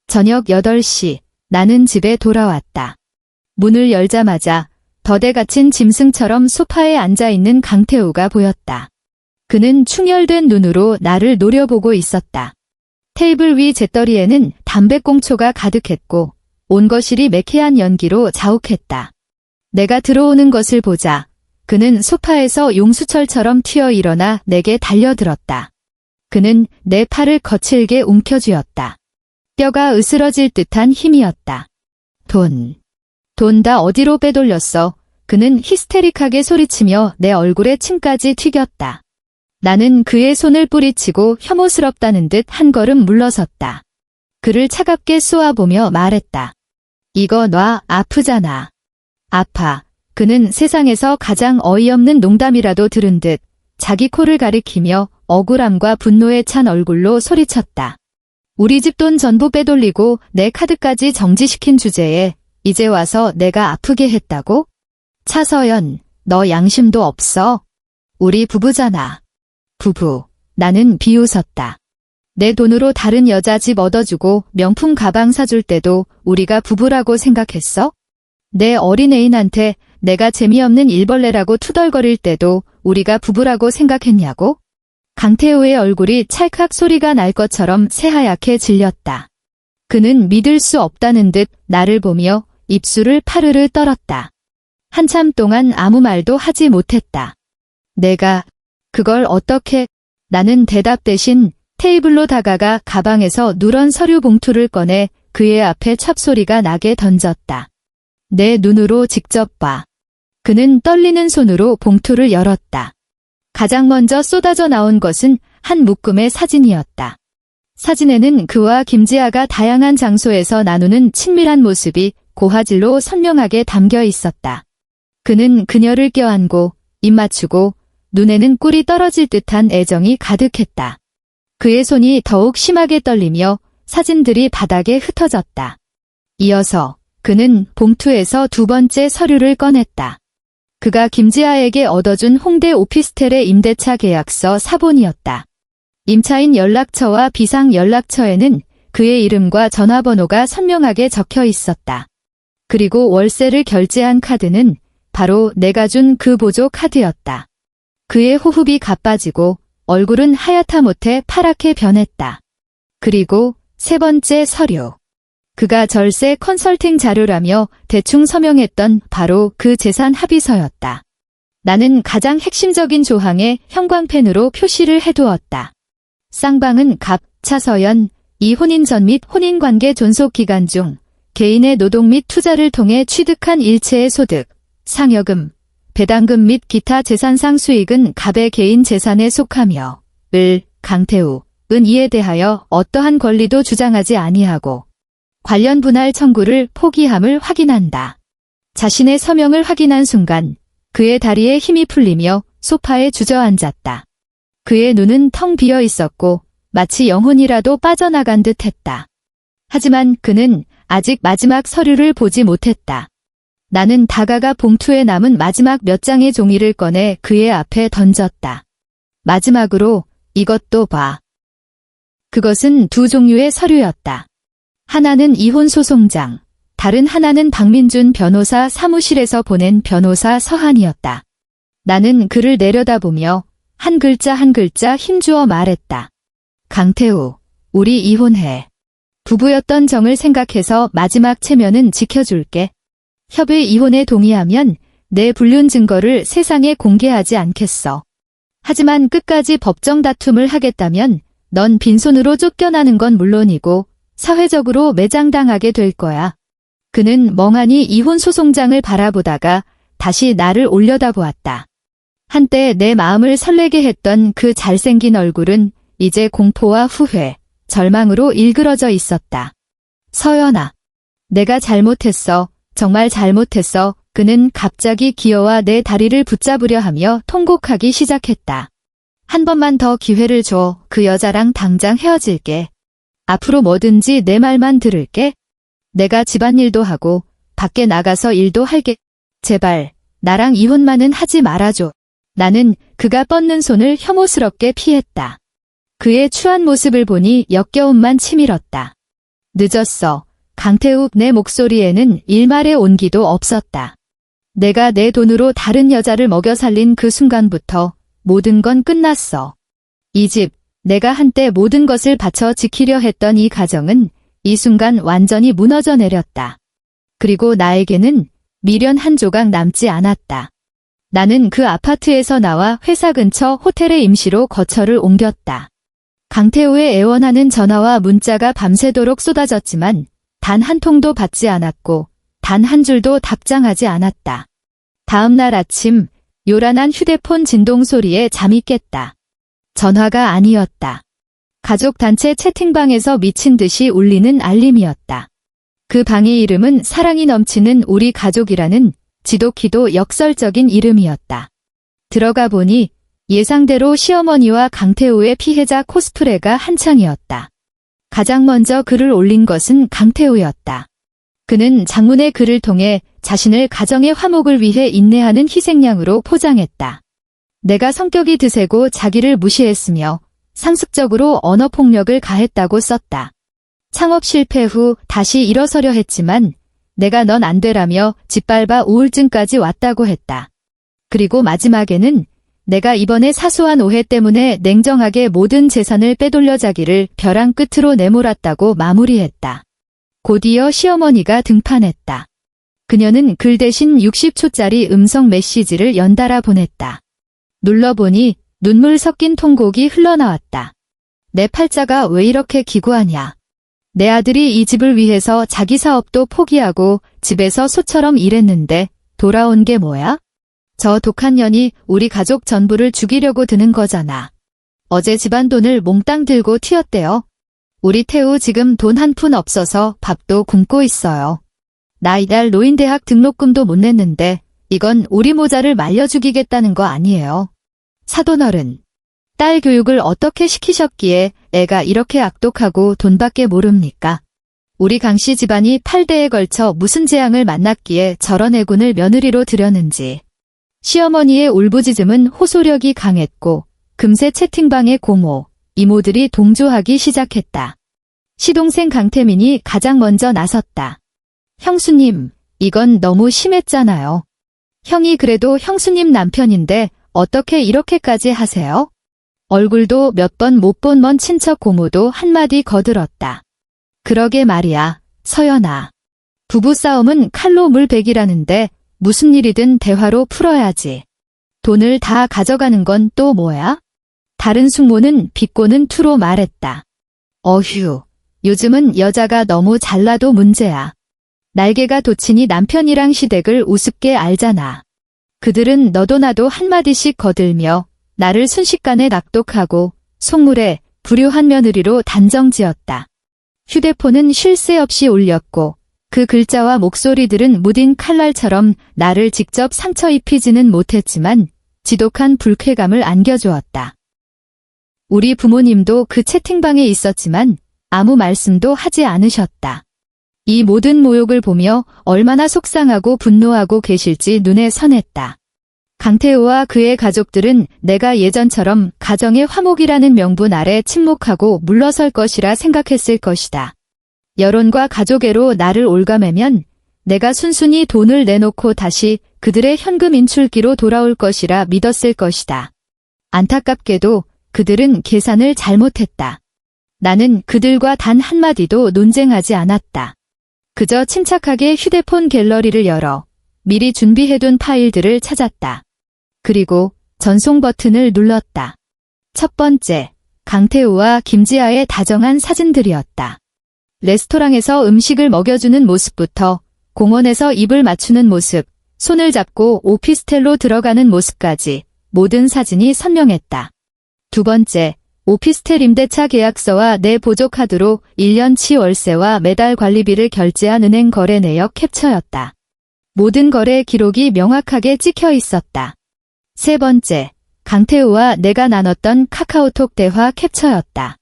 저녁 8시, 나는 집에 돌아왔다. 문을 열자마자 덫에 갇힌 짐승처럼 소파에 앉아있는 강태우가 보였다. 그는 충혈된 눈으로 나를 노려보고 있었다. 테이블 위 재떨이에는 담배꽁초가 가득했고 온 거실이 매캐한 연기로 자욱했다. 내가 들어오는 것을 보자 그는 소파에서 용수철처럼 튀어 일어나 내게 달려들었다. 그는 내 팔을 거칠게 움켜쥐었다. 뼈가 으스러질 듯한 힘이었다. 돈 다 어디로 빼돌렸어? 그는 히스테릭하게 소리치며 내 얼굴에 침까지 튀겼다. 나는 그의 손을 뿌리치고 혐오스럽다는 듯 한 걸음 물러섰다. 그를 차갑게 쏘아보며 말했다. 이거 놔, 아프잖아. 아파. 그는 세상에서 가장 어이없는 농담이라도 들은 듯 자기 코를 가리키며 억울함과 분노에 찬 얼굴로 소리쳤다. 우리 집 돈 전부 빼돌리고 내 카드까지 정지시킨 주제에 이제 와서 내가 아프게 했다고? 차서연, 너 양심도 없어? 우리 부부잖아. 부부. 나는 비웃었다. 내 돈으로 다른 여자 집 얻어주고 명품 가방 사줄 때도 우리가 부부라고 생각했어? 내 어린 애인한테 내가 재미없는 일벌레라고 투덜거릴 때도 우리가 부부라고 생각했냐고? 강태호의 얼굴이 찰칵 소리가 날 것처럼 새하얗게 질렸다. 그는 믿을 수 없다는 듯 나를 보며 입술을 파르르 떨었다. 한참 동안 아무 말도 하지 못했다. 내가 그걸 어떻게... 나는 대답 대신 테이블로 다가가 가방에서 누런 서류 봉투를 꺼내 그의 앞에 찹소리가 나게 던졌다. 내 눈으로 직접 봐. 그는 떨리는 손으로 봉투를 열었다. 가장 먼저 쏟아져 나온 것은 한 묶음의 사진이었다. 사진에는 그와 김지아가 다양한 장소에서 나누는 친밀한 모습이 고화질로 선명하게 담겨 있었다. 그는 그녀를 껴안고 입 맞추고 눈에는 꿀이 떨어질 듯한 애정이 가득했다. 그의 손이 더욱 심하게 떨리며 사진들이 바닥에 흩어졌다. 이어서 그는 봉투에서 두 번째 서류를 꺼냈다. 그가 김지아에게 얻어준 홍대 오피스텔의 임대차 계약서 사본이었다. 임차인 연락처와 비상 연락처에는 그의 이름과 전화번호가 선명하게 적혀 있었다. 그리고 월세를 결제한 카드는 바로 내가 준 그 보조 카드였다. 그의 호흡이 가빠지고 얼굴은 하얗다 못해 파랗게 변했다. 그리고 세 번째 서류. 그가 절세 컨설팅 자료라며 대충 서명했던 바로 그 재산 합의서였다. 나는 가장 핵심적인 조항에 형광펜으로 표시를 해두었다. 쌍방은 갑, 차서연, 이 혼인 전 및 혼인관계 존속 기간 중 개인의 노동 및 투자를 통해 취득한 일체의 소득, 상여금, 배당금 및 기타 재산상 수익은 갑의 개인 재산에 속하며 을, 강태우, 은 이에 대하여 어떠한 권리도 주장하지 아니하고 관련 분할 청구를 포기함을 확인한다. 자신의 서명을 확인한 순간 그의 다리에 힘이 풀리며 소파에 주저앉았다. 그의 눈은 텅 비어 있었고 마치 영혼이라도 빠져나간 듯 했다. 하지만 그는 아직 마지막 서류를 보지 못했다. 나는 다가가 봉투에 남은 마지막 몇 장의 종이를 꺼내 그의 앞에 던졌다. 마지막으로 이것도 봐. 그것은 두 종류의 서류였다. 하나는 이혼소송장, 다른 하나는 박민준 변호사 사무실에서 보낸 변호사 서한이었다. 나는 그를 내려다보며 한 글자 한 글자 힘주어 말했다. 강태우, 우리 이혼해. 부부였던 정을 생각해서 마지막 체면은 지켜줄게. 협의 이혼에 동의하면 내 불륜 증거를 세상에 공개하지 않겠어. 하지만 끝까지 법정 다툼을 하겠다면 넌 빈손으로 쫓겨나는 건 물론이고 사회적으로 매장당하게 될 거야. 그는 멍하니 이혼 소송장을 바라보다가 다시 나를 올려다보았다. 한때 내 마음을 설레게 했던 그 잘생긴 얼굴은 이제 공포와 후회, 절망으로 일그러져 있었다. 서연아, 내가 잘못했어. 정말 잘못했어. 그는 갑자기 기어와 내 다리를 붙잡으려 하며 통곡하기 시작했다. 한 번만 더 기회를 줘. 그 여자랑 당장 헤어질게. 앞으로 뭐든지 내 말만 들을게. 내가 집안일도 하고 밖에 나가서 일도 할게. 제발 나랑 이혼만은 하지 말아줘. 나는 그가 뻗는 손을 혐오스럽게 피했다. 그의 추한 모습을 보니 역겨움만 치밀었다. 늦었어. 강태욱. 내 목소리에는 일말의 온기도 없었다. 내가 내 돈으로 다른 여자를 먹여 살린 그 순간부터 모든 건 끝났어. 이 집, 내가 한때 모든 것을 바쳐 지키려 했던 이 가정은 이 순간 완전히 무너져 내렸다. 그리고 나에게는 미련 한 조각 남지 않았다. 나는 그 아파트에서 나와 회사 근처 호텔에 임시로 거처를 옮겼다. 강태우의 애원하는 전화와 문자가 밤새도록 쏟아졌지만 단 한 통도 받지 않았고 단 한 줄도 답장하지 않았다. 다음 날 아침 요란한 휴대폰 진동 소리에 잠이 깼다. 전화가 아니었다. 가족 단체 채팅방에서 미친 듯이 울리는 알림이었다. 그 방의 이름은 사랑이 넘치는 우리 가족이라는 지독히도 역설적인 이름이었다. 들어가 보니 예상대로 시어머니와 강태우의 피해자 코스프레가 한창이었다. 가장 먼저 글을 올린 것은 강태우였다. 그는 장문의 글을 통해 자신을 가정의 화목을 위해 인내하는 희생양으로 포장했다. 내가 성격이 드세고 자기를 무시했으며 상습적으로 언어폭력을 가했다고 썼다. 창업 실패 후 다시 일어서려 했지만 내가 넌 안 되라며 짓밟아 우울증까지 왔다고 했다. 그리고 마지막에는 내가 이번에 사소한 오해 때문에 냉정하게 모든 재산을 빼돌려 자기를 벼랑 끝으로 내몰았다고 마무리했다. 곧이어 시어머니가 등판했다. 그녀는 글 대신 60초짜리 음성 메시지를 연달아 보냈다. 눌러보니 눈물 섞인 통곡이 흘러나왔다. 내 팔자가 왜 이렇게 기구하냐. 내 아들이 이 집을 위해서 자기 사업도 포기하고 집에서 소처럼 일했는데 돌아온 게 뭐야? 저 독한 년이 우리 가족 전부를 죽이려고 드는 거잖아. 어제 집안 돈을 몽땅 들고 튀었대요. 우리 태우 지금 돈 한 푼 없어서 밥도 굶고 있어요. 나 이달 노인대학 등록금도 못 냈는데 이건 우리 모자를 말려 죽이겠다는 거 아니에요. 사돈어른. 딸 교육을 어떻게 시키셨기에 애가 이렇게 악독하고 돈밖에 모릅니까? 우리 강씨 집안이 8대에 걸쳐 무슨 재앙을 만났기에 저런 애군을 며느리로 들였는지. 시어머니의 울부짖음은 호소력이 강했고 금세 채팅방의 고모, 이모들이 동조하기 시작했다. 시동생 강태민이 가장 먼저 나섰다. 형수님, 이건 너무 심했잖아요. 형이 그래도 형수님 남편인데 어떻게 이렇게까지 하세요? 얼굴도 몇 번 못 본 먼 친척 고모도 한마디 거들었다. 그러게 말이야, 서연아. 부부싸움은 칼로 물베기라는데 무슨 일이든 대화로 풀어야지. 돈을 다 가져가는 건 또 뭐야? 다른 숙모는 비꼬는 투로 말했다. 어휴, 요즘은 여자가 너무 잘나도 문제야. 날개가 돋치니 남편이랑 시댁을 우습게 알잖아. 그들은 너도 나도 한마디씩 거들며 나를 순식간에 낙독하고 속물에 불효한 며느리로 단정지었다. 휴대폰은 쉴 새 없이 울렸고 그 글자와 목소리들은 무딘 칼날처럼 나를 직접 상처 입히지는 못했지만 지독한 불쾌감을 안겨주었다. 우리 부모님도 그 채팅방에 있었지만 아무 말씀도 하지 않으셨다. 이 모든 모욕을 보며 얼마나 속상하고 분노하고 계실지 눈에 선했다. 강태우와 그의 가족들은 내가 예전처럼 가정의 화목이라는 명분 아래 침묵하고 물러설 것이라 생각했을 것이다. 여론과 가족애로 나를 올가매면 내가 순순히 돈을 내놓고 다시 그들의 현금 인출기로 돌아올 것이라 믿었을 것이다. 안타깝게도 그들은 계산을 잘못했다. 나는 그들과 단 한마디도 논쟁하지 않았다. 그저 침착하게 휴대폰 갤러리를 열어 미리 준비해둔 파일들을 찾았다. 그리고 전송 버튼을 눌렀다. 첫 번째, 강태우와 김지아의 다정한 사진들이었다. 레스토랑에서 음식을 먹여주는 모습부터 공원에서 입을 맞추는 모습, 손을 잡고 오피스텔로 들어가는 모습까지 모든 사진이 선명했다. 두 번째, 오피스텔 임대차 계약서와 내 보조카드로 1년치 월세와 매달 관리비를 결제한 은행 거래 내역 캡처였다. 모든 거래 기록이 명확하게 찍혀 있었다. 세 번째, 강태우와 내가 나눴던 카카오톡 대화 캡처였다.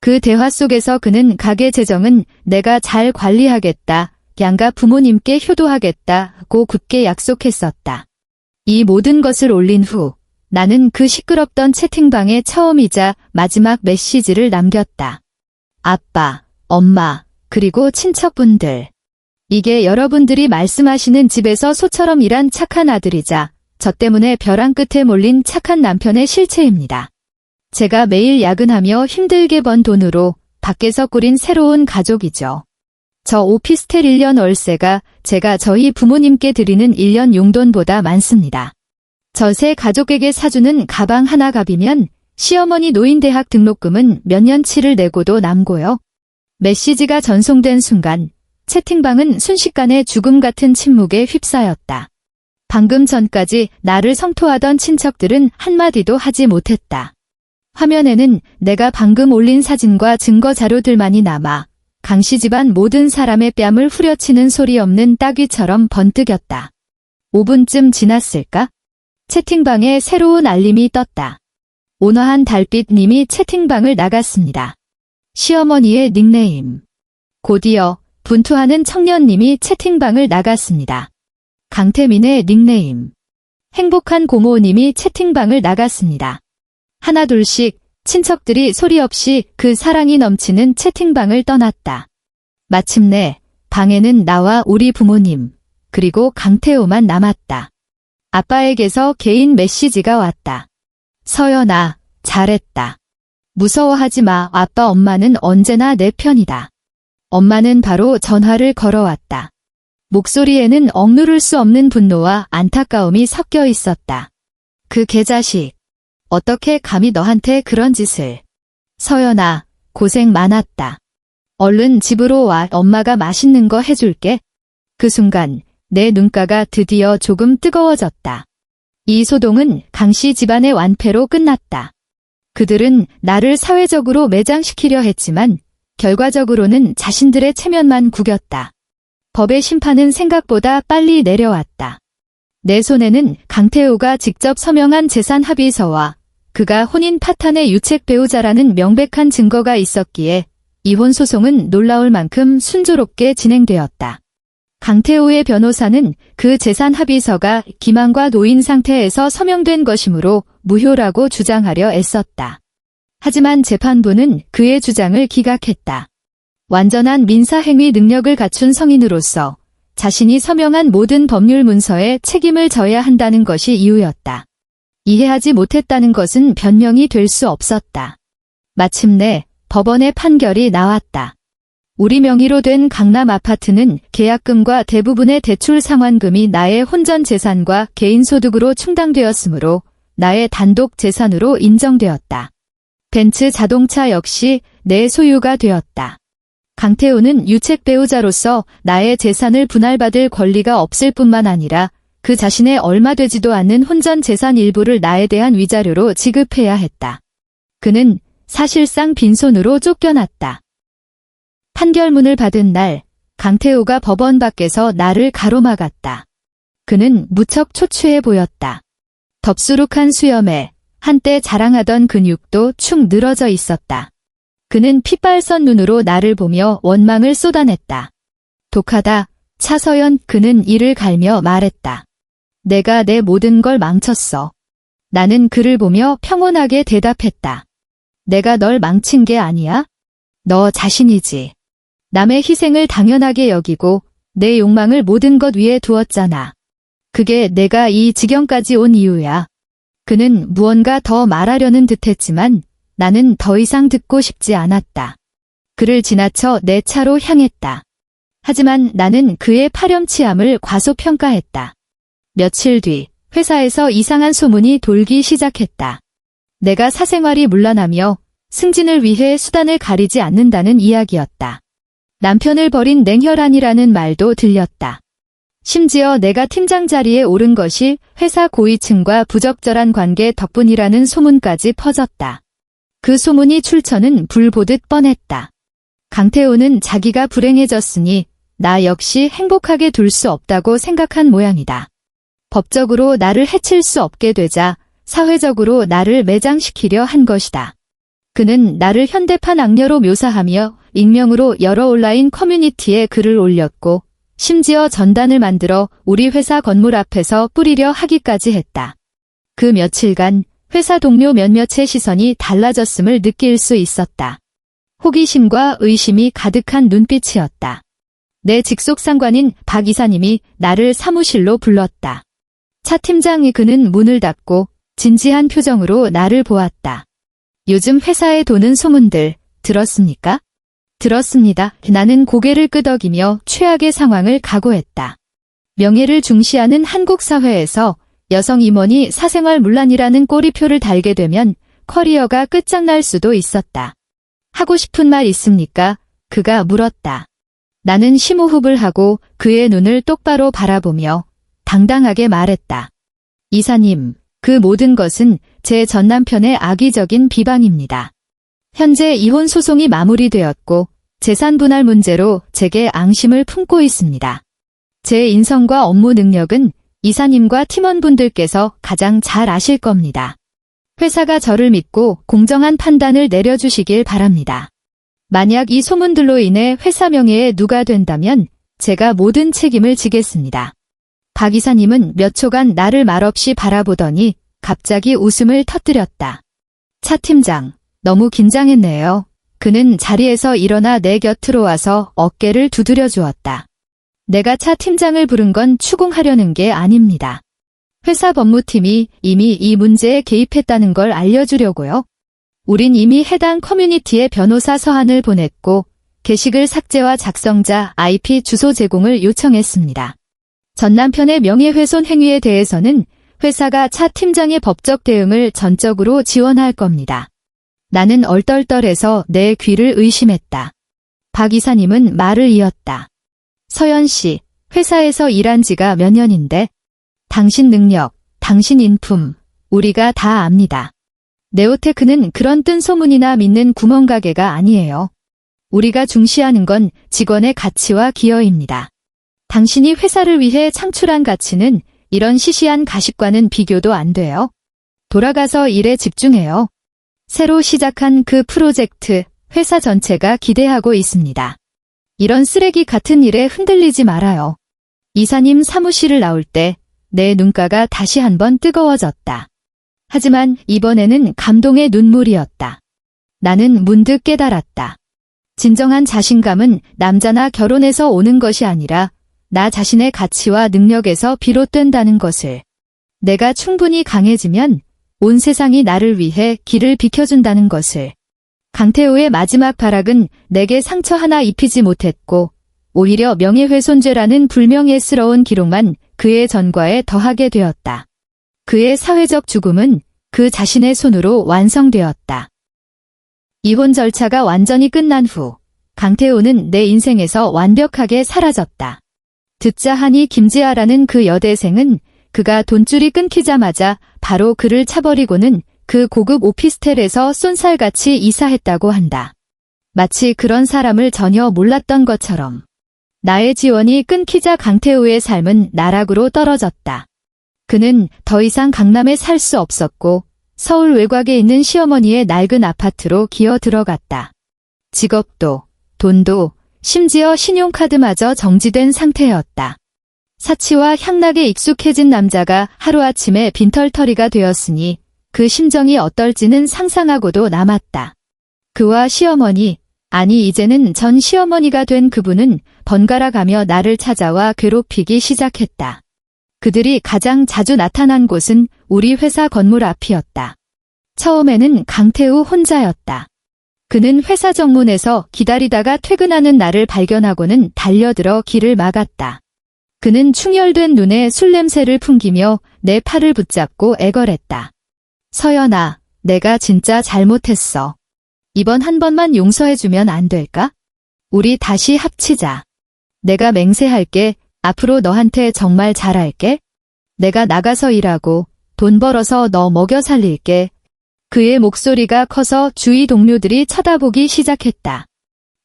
그 대화 속에서 그는 가게 재정은 내가 잘 관리하겠다, 양가 부모님께 효도하겠다고 굳게 약속했었다. 이 모든 것을 올린 후 나는 그 시끄럽던 채팅방에 처음이자 마지막 메시지를 남겼다. 아빠, 엄마, 그리고 친척분들. 이게 여러분들이 말씀하시는 집에서 소처럼 일한 착한 아들이자 저 때문에 벼랑 끝에 몰린 착한 남편의 실체입니다. 제가 매일 야근하며 힘들게 번 돈으로 밖에서 꾸린 새로운 가족이죠. 저 오피스텔 1년 월세가 제가 저희 부모님께 드리는 1년 용돈보다 많습니다. 저 세 가족에게 사주는 가방 하나 값이면 시어머니 노인대학 등록금은 몇 년치를 내고도 남고요. 메시지가 전송된 순간 채팅방은 순식간에 죽음 같은 침묵에 휩싸였다. 방금 전까지 나를 성토하던 친척들은 한마디도 하지 못했다. 화면에는 내가 방금 올린 사진과 증거 자료들만이 남아 강씨 집안 모든 사람의 뺨을 후려치는 소리 없는 따귀처럼 번뜩였다. 5분쯤 지났을까? 채팅방에 새로운 알림이 떴다. 온화한 달빛님이 채팅방을 나갔습니다. 시어머니의 닉네임. 곧이어 분투하는 청년님이 채팅방을 나갔습니다. 강태민의 닉네임. 행복한 고모님이 채팅방을 나갔습니다. 하나둘씩 친척들이 소리 없이 그 사랑이 넘치는 채팅방을 떠났다. 마침내 방에는 나와 우리 부모님, 그리고 강태호만 남았다. 아빠에게서 개인 메시지가 왔다. 서연아, 잘했다. 무서워하지 마. 아빠 엄마는 언제나 내 편이다. 엄마는 바로 전화를 걸어왔다. 목소리에는 억누를 수 없는 분노와 안타까움이 섞여 있었다. 그 개자식. 어떻게 감히 너한테 그런 짓을. 서연아, 고생 많았다. 얼른 집으로 와. 엄마가 맛있는 거 해줄게. 그 순간 내 눈가가 드디어 조금 뜨거워졌다. 이 소동은 강씨 집안의 완패로 끝났다. 그들은 나를 사회적으로 매장시키려 했지만 결과적으로는 자신들의 체면만 구겼다. 법의 심판은 생각보다 빨리 내려왔다. 내 손에는 강태호가 직접 서명한 재산 합의서와 그가 혼인 파탄의 유책 배우자라는 명백한 증거가 있었기에 이혼 소송은 놀라울 만큼 순조롭게 진행되었다. 강태호의 변호사는 그 재산 합의서가 기만과 노인 상태에서 서명된 것이므로 무효라고 주장하려 애썼다. 하지만 재판부는 그의 주장을 기각했다. 완전한 민사행위 능력을 갖춘 성인으로서 자신이 서명한 모든 법률 문서에 책임을 져야 한다는 것이 이유였다. 이해하지 못했다는 것은 변명이 될 수 없었다. 마침내 법원의 판결이 나왔다. 우리 명의로 된 강남 아파트는 계약금과 대부분의 대출 상환금이 나의 혼전 재산과 개인 소득으로 충당되었으므로 나의 단독 재산으로 인정되었다. 벤츠 자동차 역시 내 소유가 되었다. 강태호는 유책 배우자로서 나의 재산을 분할받을 권리가 없을 뿐만 아니라 그 자신의 얼마 되지도 않는 혼전 재산 일부를 나에 대한 위자료로 지급해야 했다. 그는 사실상 빈손으로 쫓겨났다. 판결문을 받은 날, 강태호가 법원 밖에서 나를 가로막았다. 그는 무척 초췌해 보였다. 덥수룩한 수염에 한때 자랑하던 근육도 축 늘어져 있었다. 그는 핏발선 눈으로 나를 보며 원망을 쏟아냈다. 독하다, 차서연. 그는 이를 갈며 말했다. 내가 내 모든 걸 망쳤어. 나는 그를 보며 평온하게 대답했다. 내가 널 망친 게 아니야? 너 자신이지. 남의 희생을 당연하게 여기고 내 욕망을 모든 것 위에 두었잖아. 그게 내가 이 지경까지 온 이유야. 그는 무언가 더 말하려는 듯했지만 나는 더 이상 듣고 싶지 않았다. 그를 지나쳐 내 차로 향했다. 하지만 나는 그의 파렴치함을 과소평가했다. 며칠 뒤 회사에서 이상한 소문이 돌기 시작했다. 내가 사생활이 문란하며 승진을 위해 수단을 가리지 않는다는 이야기였다. 남편을 버린 냉혈한이라는 말도 들렸다. 심지어 내가 팀장 자리에 오른 것이 회사 고위층과 부적절한 관계 덕분이라는 소문까지 퍼졌다. 그 소문이 출처는 불 보듯 뻔했다. 강태호는 자기가 불행해졌으니 나 역시 행복하게 둘 수 없다고 생각한 모양이다. 법적으로 나를 해칠 수 없게 되자 사회적으로 나를 매장시키려 한 것이다. 그는 나를 현대판 악녀로 묘사하며 익명으로 여러 온라인 커뮤니티에 글을 올렸고 심지어 전단을 만들어 우리 회사 건물 앞에서 뿌리려 하기까지 했다. 그 며칠간 회사 동료 몇몇의 시선이 달라졌음을 느낄 수 있었다. 호기심과 의심이 가득한 눈빛이었다. 내 직속 상관인 박 이사님이 나를 사무실로 불렀다. 차 팀장이 그는 문을 닫고 진지한 표정으로 나를 보았다. 요즘 회사에 도는 소문들 들었습니까? 들었습니다. 나는 고개를 끄덕이며 최악의 상황을 각오했다. 명예를 중시하는 한국 사회에서 여성 임원이 사생활 문란이라는 꼬리표를 달게 되면 커리어가 끝장날 수도 있었다. 하고 싶은 말 있습니까? 그가 물었다. 나는 심호흡을 하고 그의 눈을 똑바로 바라보며 당당하게 말했다. 이사님, 그 모든 것은 제 전남편의 악의적인 비방입니다. 현재 이혼 소송이 마무리되었고 재산 분할 문제로 제게 앙심을 품고 있습니다. 제 인성과 업무 능력은 이사님과 팀원분들께서 가장 잘 아실 겁니다. 회사가 저를 믿고 공정한 판단을 내려주시길 바랍니다. 만약 이 소문들로 인해 회사 명예에 누가 된다면 제가 모든 책임을 지겠습니다. 박 이사님은 몇 초간 나를 말없이 바라보더니 갑자기 웃음을 터뜨렸다. 차 팀장, 너무 긴장했네요. 그는 자리에서 일어나 내 곁으로 와서 어깨를 두드려 주었다. 내가 차 팀장을 부른 건 추궁하려는 게 아닙니다. 회사 법무팀이 이미 이 문제에 개입했다는 걸 알려주려고요. 우린 이미 해당 커뮤니티에 변호사 서한을 보냈고 게시글 삭제와 작성자 IP 주소 제공을 요청했습니다. 전 남편의 명예훼손 행위에 대해서는 회사가 차 팀장의 법적 대응을 전적으로 지원할 겁니다. 나는 얼떨떨해서 내 귀를 의심했다. 박 이사님은 말을 이었다. 서연 씨, 회사에서 일한 지가 몇 년인데 당신 능력, 당신 인품, 우리가 다 압니다. 네오테크는 그런 뜬 소문이나 믿는 구멍가게가 아니에요. 우리가 중시하는 건 직원의 가치와 기여입니다. 당신이 회사를 위해 창출한 가치는 이런 시시한 가십과는 비교도 안 돼요. 돌아가서 일에 집중해요. 새로 시작한 그 프로젝트, 회사 전체가 기대하고 있습니다. 이런 쓰레기 같은 일에 흔들리지 말아요. 이사님 사무실을 나올 때 내 눈가가 다시 한번 뜨거워졌다. 하지만 이번에는 감동의 눈물이었다. 나는 문득 깨달았다. 진정한 자신감은 남자나 결혼해서 오는 것이 아니라 나 자신의 가치와 능력에서 비롯된다는 것을. 내가 충분히 강해지면 온 세상이 나를 위해 길을 비켜준다는 것을. 강태호의 마지막 발악은 내게 상처 하나 입히지 못했고 오히려 명예훼손죄라는 불명예스러운 기록만 그의 전과에 더하게 되었다. 그의 사회적 죽음은 그 자신의 손으로 완성되었다. 이혼 절차가 완전히 끝난 후 강태호는 내 인생에서 완벽하게 사라졌다. 듣자 하니 김지아라는 그 여대생은 그가 돈줄이 끊기자마자 바로 그를 차버리고는 그 고급 오피스텔에서 쏜살같이 이사했다고 한다. 마치 그런 사람을 전혀 몰랐던 것처럼. 나의 지원이 끊기자 강태호의 삶은 나락으로 떨어졌다. 그는 더 이상 강남에 살 수 없었고 서울 외곽에 있는 시어머니의 낡은 아파트로 기어 들어갔다. 직업도, 돈도, 심지어 신용카드마저 정지된 상태였다. 사치와 향락에 익숙해진 남자가 하루아침에 빈털터리가 되었으니 그 심정이 어떨지는 상상하고도 남았다. 그와 시어머니, 아니 이제는 전 시어머니가 된 그분은 번갈아 가며 나를 찾아와 괴롭히기 시작했다. 그들이 가장 자주 나타난 곳은 우리 회사 건물 앞이었다. 처음에는 강태우 혼자였다. 그는 회사 정문에서 기다리다가 퇴근하는 나를 발견하고는 달려들어 길을 막았다. 그는 충혈된 눈에 술 냄새를 풍기며 내 팔을 붙잡고 애걸했다. 서연아, 내가 진짜 잘못했어. 이번 한 번만 용서해주면 안 될까? 우리 다시 합치자. 내가 맹세할게. 앞으로 너한테 정말 잘할게. 내가 나가서 일하고 돈 벌어서 너 먹여 살릴게. 그의 목소리가 커서 주위 동료들이 쳐다보기 시작했다.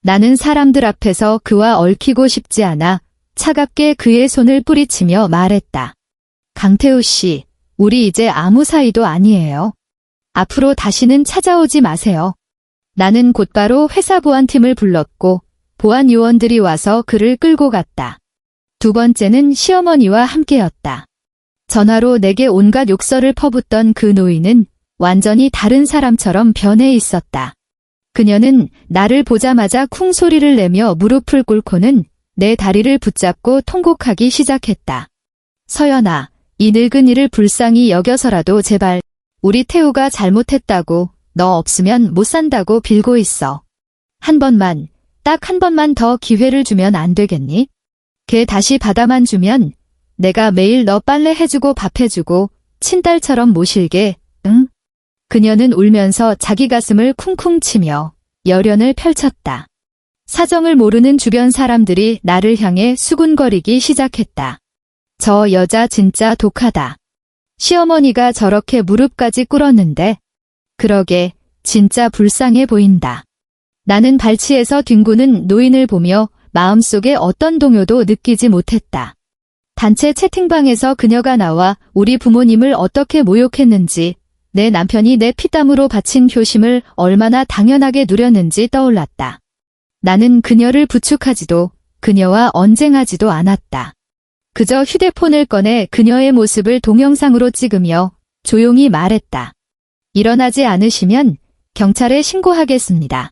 나는 사람들 앞에서 그와 얽히고 싶지 않아 차갑게 그의 손을 뿌리치며 말했다. 강태우 씨, 우리 이제 아무 사이도 아니에요. 앞으로 다시는 찾아오지 마세요. 나는 곧바로 회사 보안팀을 불렀고 보안 요원들이 와서 그를 끌고 갔다. 두 번째는 시어머니와 함께였다. 전화로 내게 온갖 욕설을 퍼붓던 그 노인은 완전히 다른 사람처럼 변해 있었다. 그녀는 나를 보자마자 쿵 소리를 내며 무릎을 꿇고는 내 다리를 붙잡고 통곡하기 시작했다. 서연아, 이 늙은이를 불쌍히 여겨서라도 제발 우리 태우가 잘못했다고 너 없으면 못 산다고 빌고 있어. 한 번만, 딱 한 번만 더 기회를 주면 안 되겠니? 걔 다시 받아만 주면 내가 매일 너 빨래 해주고 밥 해주고 친딸처럼 모실게, 응? 그녀는 울면서 자기 가슴을 쿵쿵 치며 열연을 펼쳤다. 사정을 모르는 주변 사람들이 나를 향해 수군거리기 시작했다. 저 여자 진짜 독하다. 시어머니가 저렇게 무릎까지 꿇었는데. 그러게, 진짜 불쌍해 보인다. 나는 발치에서 뒹구는 노인을 보며 마음속에 어떤 동요도 느끼지 못했다. 단체 채팅방에서 그녀가 나와 우리 부모님을 어떻게 모욕했는지, 내 남편이 내 피땀으로 바친 효심을 얼마나 당연하게 누렸는지 떠올랐다. 나는 그녀를 부축하지도 그녀와 언쟁하지도 않았다. 그저 휴대폰을 꺼내 그녀의 모습을 동영상으로 찍으며 조용히 말했다. 일어나지 않으시면 경찰에 신고하겠습니다.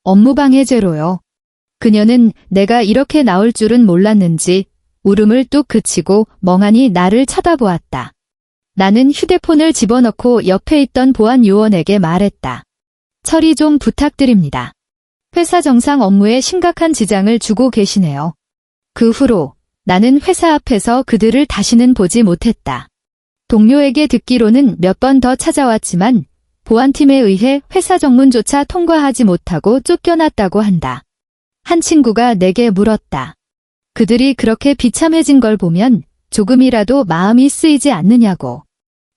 업무방해죄로요. 그녀는 내가 이렇게 나올 줄은 몰랐는지 울음을 뚝 그치고 멍하니 나를 쳐다보았다. 나는 휴대폰을 집어넣고 옆에 있던 보안 요원에게 말했다. 처리 좀 부탁드립니다. 회사 정상 업무에 심각한 지장을 주고 계시네요. 그 후로 나는 회사 앞에서 그들을 다시는 보지 못했다. 동료에게 듣기로는 몇 번 더 찾아왔지만 보안팀에 의해 회사 정문조차 통과하지 못하고 쫓겨났다고 한다. 한 친구가 내게 물었다. 그들이 그렇게 비참해진 걸 보면 조금이라도 마음이 쓰이지 않느냐고.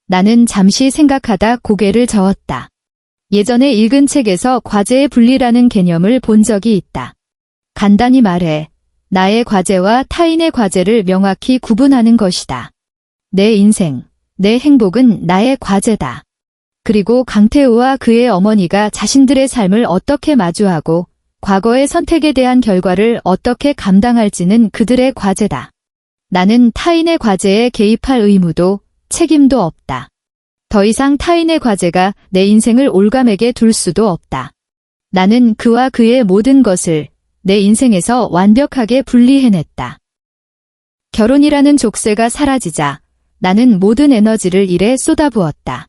나는 잠시 생각하다 고개를 저었다. 예전에 읽은 책에서 과제의 분리라는 개념을 본 적이 있다. 간단히 말해, 나의 과제와 타인의 과제를 명확히 구분하는 것이다. 내 인생, 내 행복은 나의 과제다. 그리고 강태우와 그의 어머니가 자신들의 삶을 어떻게 마주하고 과거의 선택에 대한 결과를 어떻게 감당할지는 그들의 과제다. 나는 타인의 과제에 개입할 의무도 책임도 없다. 더 이상 타인의 과제가 내 인생을 올가매게 둘 수도 없다. 나는 그와 그의 모든 것을 내 인생에서 완벽하게 분리해냈다. 결혼이라는 족쇄가 사라지자 나는 모든 에너지를 일에 쏟아부었다.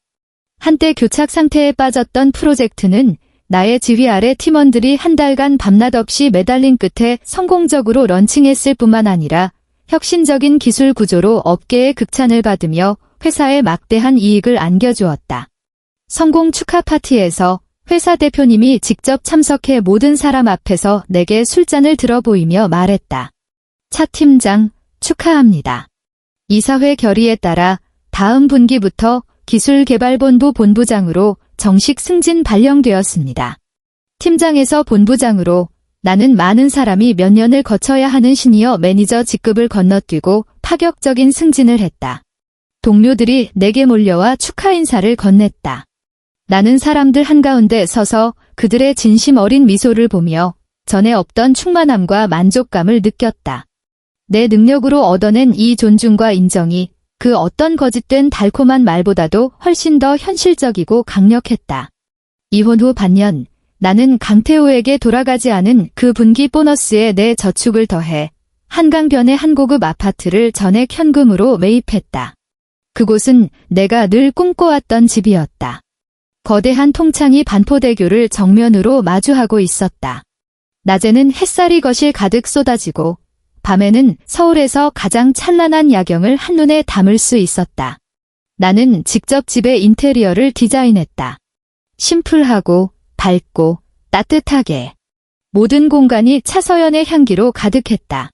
한때 교착 상태에 빠졌던 프로젝트는 나의 지휘 아래 팀원들이 한 달간 밤낮 없이 매달린 끝에 성공적으로 런칭했을 뿐만 아니라 혁신적인 기술 구조로 업계의 극찬을 받으며 회사에 막대한 이익을 안겨주었다. 성공 축하 파티에서 회사 대표님이 직접 참석해 모든 사람 앞에서 내게 술잔을 들어 보이며 말했다. 차 팀장, 축하합니다. 이사회 결의에 따라 다음 분기부터 기술개발본부 본부장으로 정식 승진 발령되었습니다. 팀장에서 본부장으로 나는 많은 사람이 몇 년을 거쳐야 하는 시니어 매니저 직급을 건너뛰고 파격적인 승진을 했다. 동료들이 내게 몰려와 축하 인사를 건넸다. 나는 사람들 한가운데 서서 그들의 진심 어린 미소를 보며 전에 없던 충만함과 만족감을 느꼈다. 내 능력으로 얻어낸 이 존중과 인정이 그 어떤 거짓된 달콤한 말보다도 훨씬 더 현실적이고 강력했다. 이혼 후 반년, 나는 강태호에게 돌아가지 않은 그 분기 보너스에 내 저축을 더해 한강변의 한 고급 아파트를 전액 현금으로 매입했다. 그곳은 내가 늘 꿈꿔왔던 집이었다. 거대한 통창이 반포대교를 정면으로 마주하고 있었다. 낮에는 햇살이 거실 가득 쏟아지고 밤에는 서울에서 가장 찬란한 야경을 한눈에 담을 수 있었다. 나는 직접 집의 인테리어를 디자인했다. 심플하고 밝고 따뜻하게. 모든 공간이 차서연의 향기로 가득했다.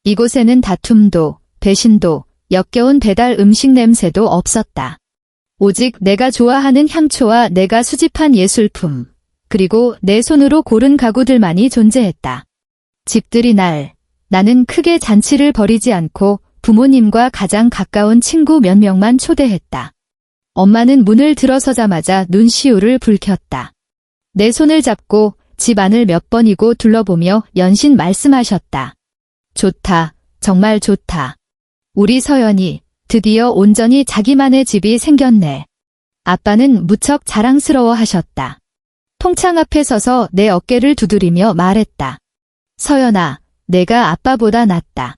이곳에는 다툼도, 배신도, 역겨운 배달 음식 냄새도 없었다. 오직 내가 좋아하는 향초와 내가 수집한 예술품, 그리고 내 손으로 고른 가구들만이 존재했다. 집들이 날, 나는 크게 잔치를 벌이지 않고 부모님과 가장 가까운 친구 몇 명만 초대했다. 엄마는 문을 들어서자마자 눈시울을 붉혔다. 내 손을 잡고 집 안을 몇 번이고 둘러보며 연신 말씀하셨다. 좋다, 정말 좋다. 우리 서연이 드디어 온전히 자기만의 집이 생겼네. 아빠는 무척 자랑스러워 하셨다. 통창 앞에 서서 내 어깨를 두드리며 말했다. 서연아, 내가 아빠보다 낫다.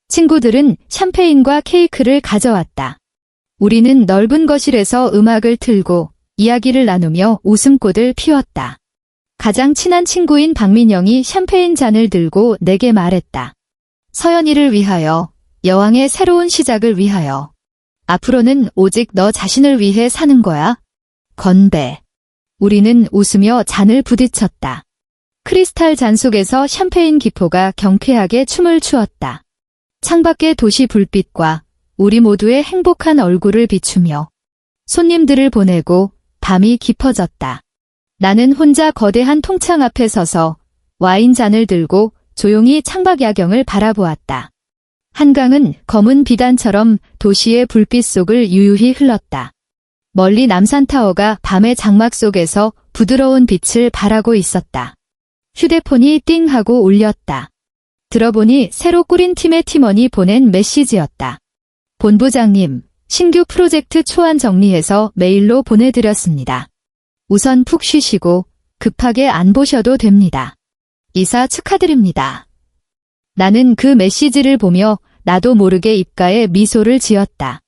친구들은 샴페인과 케이크를 가져왔다. 우리는 넓은 거실에서 음악을 틀고 이야기를 나누며 웃음꽃을 피웠다. 가장 친한 친구인 박민영이 샴페인 잔을 들고 내게 말했다. 서연이를 위하여, 여왕의 새로운 시작을 위하여. 앞으로는 오직 너 자신을 위해 사는 거야. 건배. 우리는 웃으며 잔을 부딪혔다. 크리스탈 잔 속에서 샴페인 기포가 경쾌하게 춤을 추었다. 창밖의 도시 불빛과 우리 모두의 행복한 얼굴을 비추며 손님들을 보내고 밤이 깊어졌다. 나는 혼자 거대한 통창 앞에 서서 와인 잔을 들고 조용히 창밖 야경을 바라보았다. 한강은 검은 비단처럼 도시의 불빛 속을 유유히 흘렀다. 멀리 남산타워가 밤의 장막 속에서 부드러운 빛을 발하고 있었다. 휴대폰이 띵 하고 울렸다. 들어보니 새로 꾸린 팀의 팀원이 보낸 메시지였다. 본부장님, 신규 프로젝트 초안 정리해서 메일로 보내드렸습니다. 우선 푹 쉬시고 급하게 안 보셔도 됩니다. 이사 축하드립니다. 나는 그 메시지를 보며 나도 모르게 입가에 미소를 지었다.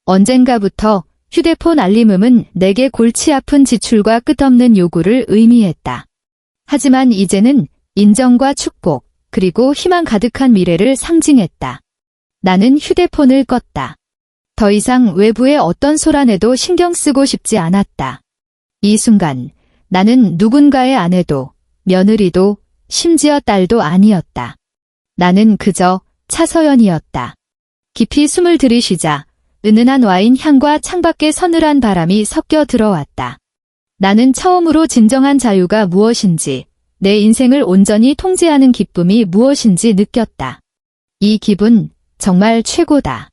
언젠가부터 휴대폰 알림음은 내게 골치 아픈 지출과 끝없는 요구를 의미했다. 하지만 이제는 인정과 축복, 그리고 희망 가득한 미래를 상징했다. 나는 휴대폰을 껐다. 더 이상 외부의 어떤 소란에도 신경 쓰고 싶지 않았다. 이 순간 나는 누군가의 아내도, 며느리도, 심지어 딸도 아니었다. 나는 그저 차서연이었다. 깊이 숨을 들이쉬자 은은한 와인 향과 창밖의 서늘한 바람이 섞여 들어왔다. 나는 처음으로 진정한 자유가 무엇인지, 내 인생을 온전히 통제하는 기쁨이 무엇인지 느꼈다. 이 기분 정말 최고다.